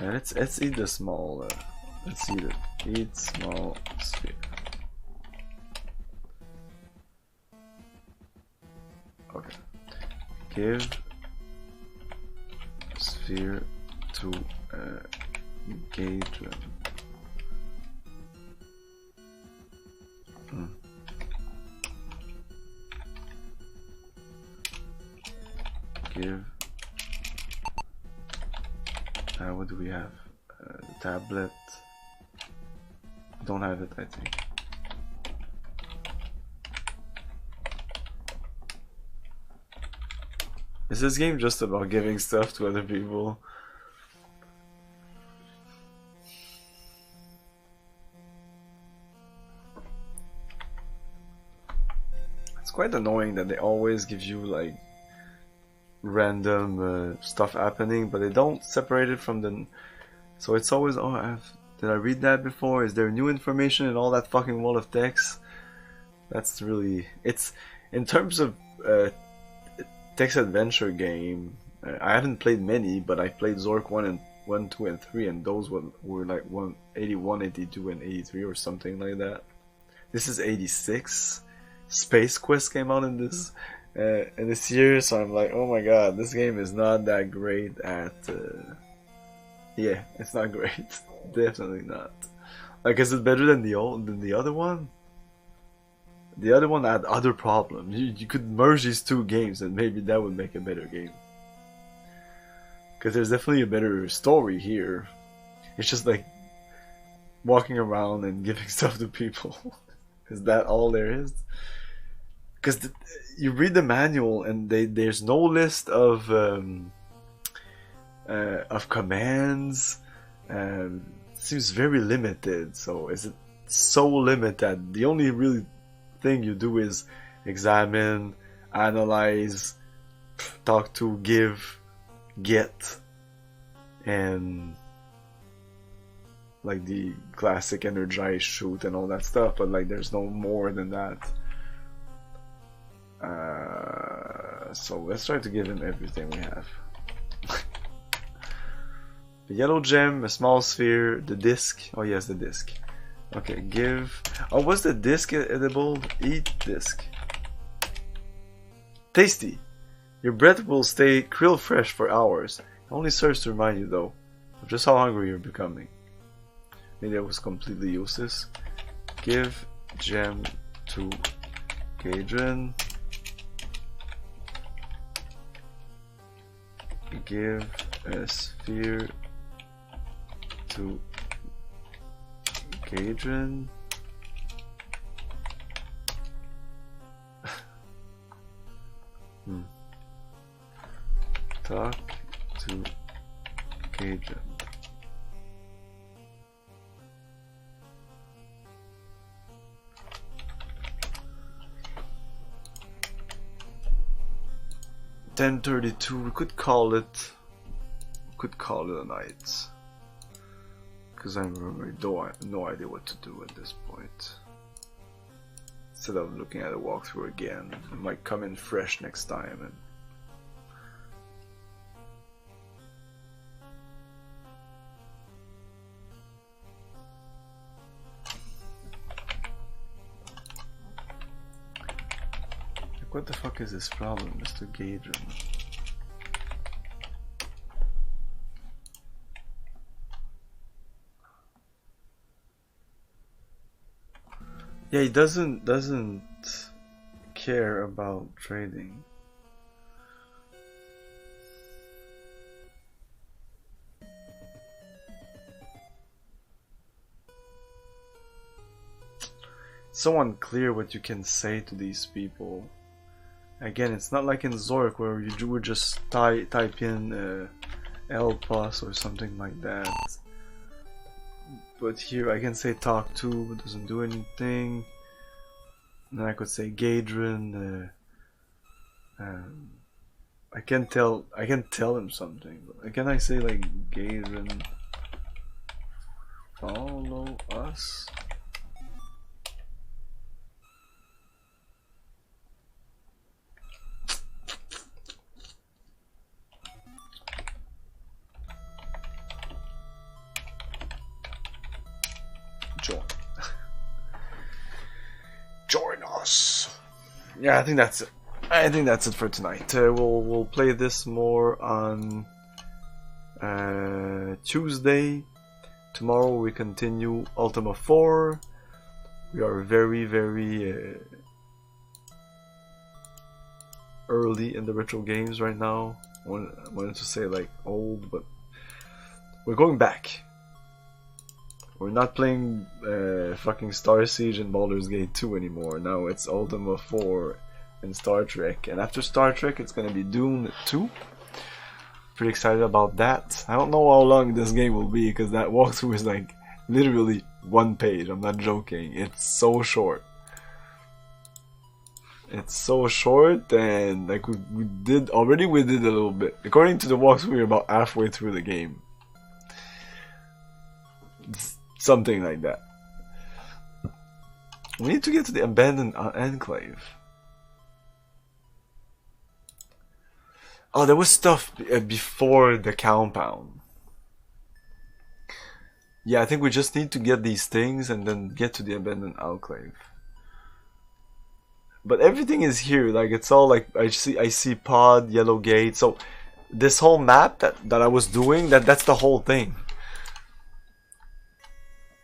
Let's eat the small. Let's eat it. Eat small sphere. Okay. Give sphere to gauge. Give. What do we have? The tablet. Don't have it, I think. Is this game just about giving stuff to other people? It's quite annoying that they always give you like random stuff happening, but they don't separate it from the. So it's always, oh, did I read that before? Is there new information in all that fucking wall of text? That's really. It's in terms of text adventure game. I haven't played many, but I played Zork 1, 2, and 3, and those were like 81, 82, and 83 or something like that. This is 86. Space Quest came out in this year, so I'm like, oh my god, this game is not that great at. Yeah, it's not great. Definitely not. Like, is it better than the other one? The other one had other problems. You could merge these two games, and maybe that would make a better game. Because there's definitely a better story here. It's just like walking around and giving stuff to people. Is that all there is? Because you read the manual and there's no list of commands. It seems very limited. So is it so limited? The only really thing you do is examine, analyze, talk to, give, get, and like the classic energize, shoot, and all that stuff. But like, there's no more than that. So let's try to give him everything we have. The yellow gem, a small sphere, the disc. Oh yes, the disc. Okay, give. Oh, what's the disc edible? Eat disc. Tasty. Your breath will stay krill fresh for hours. It only serves to remind you, though, of just how hungry you're becoming. Maybe that was completely useless. Give gem to Gadrin. Give a sphere to Gadrin. Talk to Gadrin. $10:32. We could call it. A night. Because I remember, I have no idea what to do at this point. Instead of looking at a walkthrough again, I might come in fresh next time and. What the fuck is this problem, Mr. Gadrin? Yeah, he doesn't care about trading. It's so unclear what you can say to these people. Again, it's not like in Zork where you would just type in L plus or something like that. But here I can say talk to, but doesn't do anything. And then I could say Gadrin. I can tell him something. But can I say like Gadrin? Follow us. Join us. Yeah, I think that's it. I think that's it for tonight. We'll play this more on Tuesday. Tomorrow we continue Ultima 4. We are very early in the retro games right now. I wanted to say like old, but we're going back. We're not playing fucking Star Siege and Baldur's Gate 2 anymore. Now it's Ultima 4 and Star Trek. And after Star Trek, it's gonna be Dune 2. Pretty excited about that. I don't know how long this game will be because that walkthrough is like literally 1 page. I'm not joking. It's so short. It's so short, and like we did a little bit. According to the walkthrough, we're about halfway through the game. Something like that. We need to get to the abandoned enclave. Oh, there was stuff before the compound. Yeah, I think we just need to get these things and then get to the abandoned enclave. But everything is here. Like it's all like I see pod, yellow gate. So this whole map that I was doing, that's the whole thing.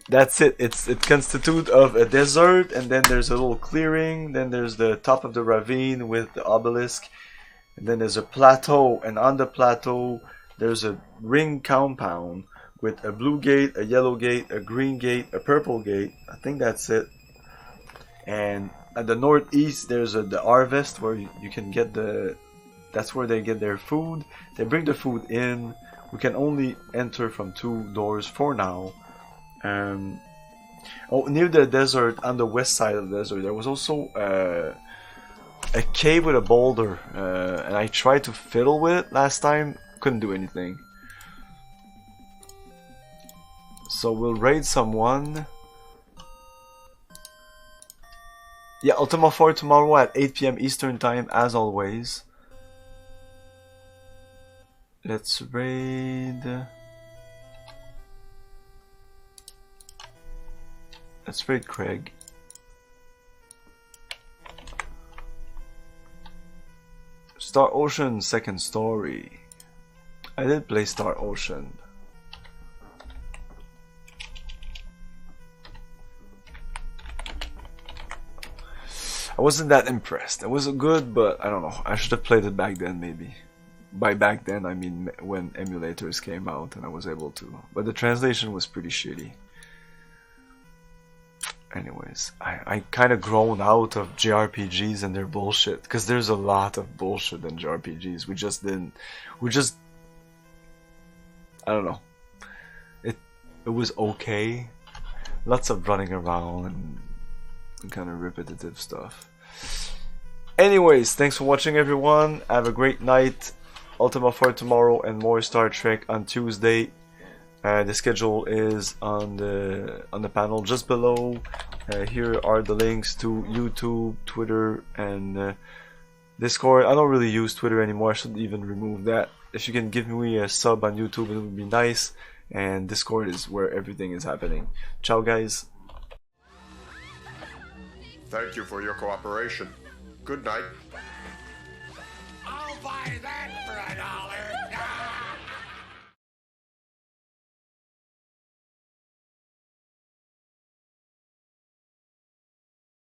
That's it. It constitutes of a desert, and then there's a little clearing. Then there's the top of the ravine with the obelisk, and then there's a plateau. And on the plateau, there's a ring compound with a blue gate, a yellow gate, a green gate, a purple gate. I think that's it. And at the northeast, there's the harvest where you can get the. That's where they get their food. They bring the food in. We can only enter from 2 doors for now. Near the desert, on the west side of the desert, there was also a cave with a boulder, and I tried to fiddle with it last time, couldn't do anything. So we'll raid someone. Yeah, Ultima 4 tomorrow at 8 PM Eastern Time, as always. Let's raid. Let's raid Craig. Star Ocean second story. I did play Star Ocean. I wasn't that impressed. It was good, but I don't know. I should have played it back then, maybe. By back then, I mean when emulators came out and I was able to. But the translation was pretty shitty. Anyways, I kind of grown out of JRPGs and their bullshit. Because there's a lot of bullshit in JRPGs. We just... I don't know. It was okay. Lots of running around and kind of repetitive stuff. Anyways, thanks for watching, everyone. Have a great night. Ultima 4 tomorrow and more Star Trek on Tuesday. The schedule is on the panel just below. Here are the links to YouTube, Twitter, and Discord. I don't really use Twitter anymore. I should even remove that. If you can give me a sub on YouTube, it would be nice. And Discord is where everything is happening. Ciao, guys.
Thank you for your cooperation. Good night.
I'll buy that.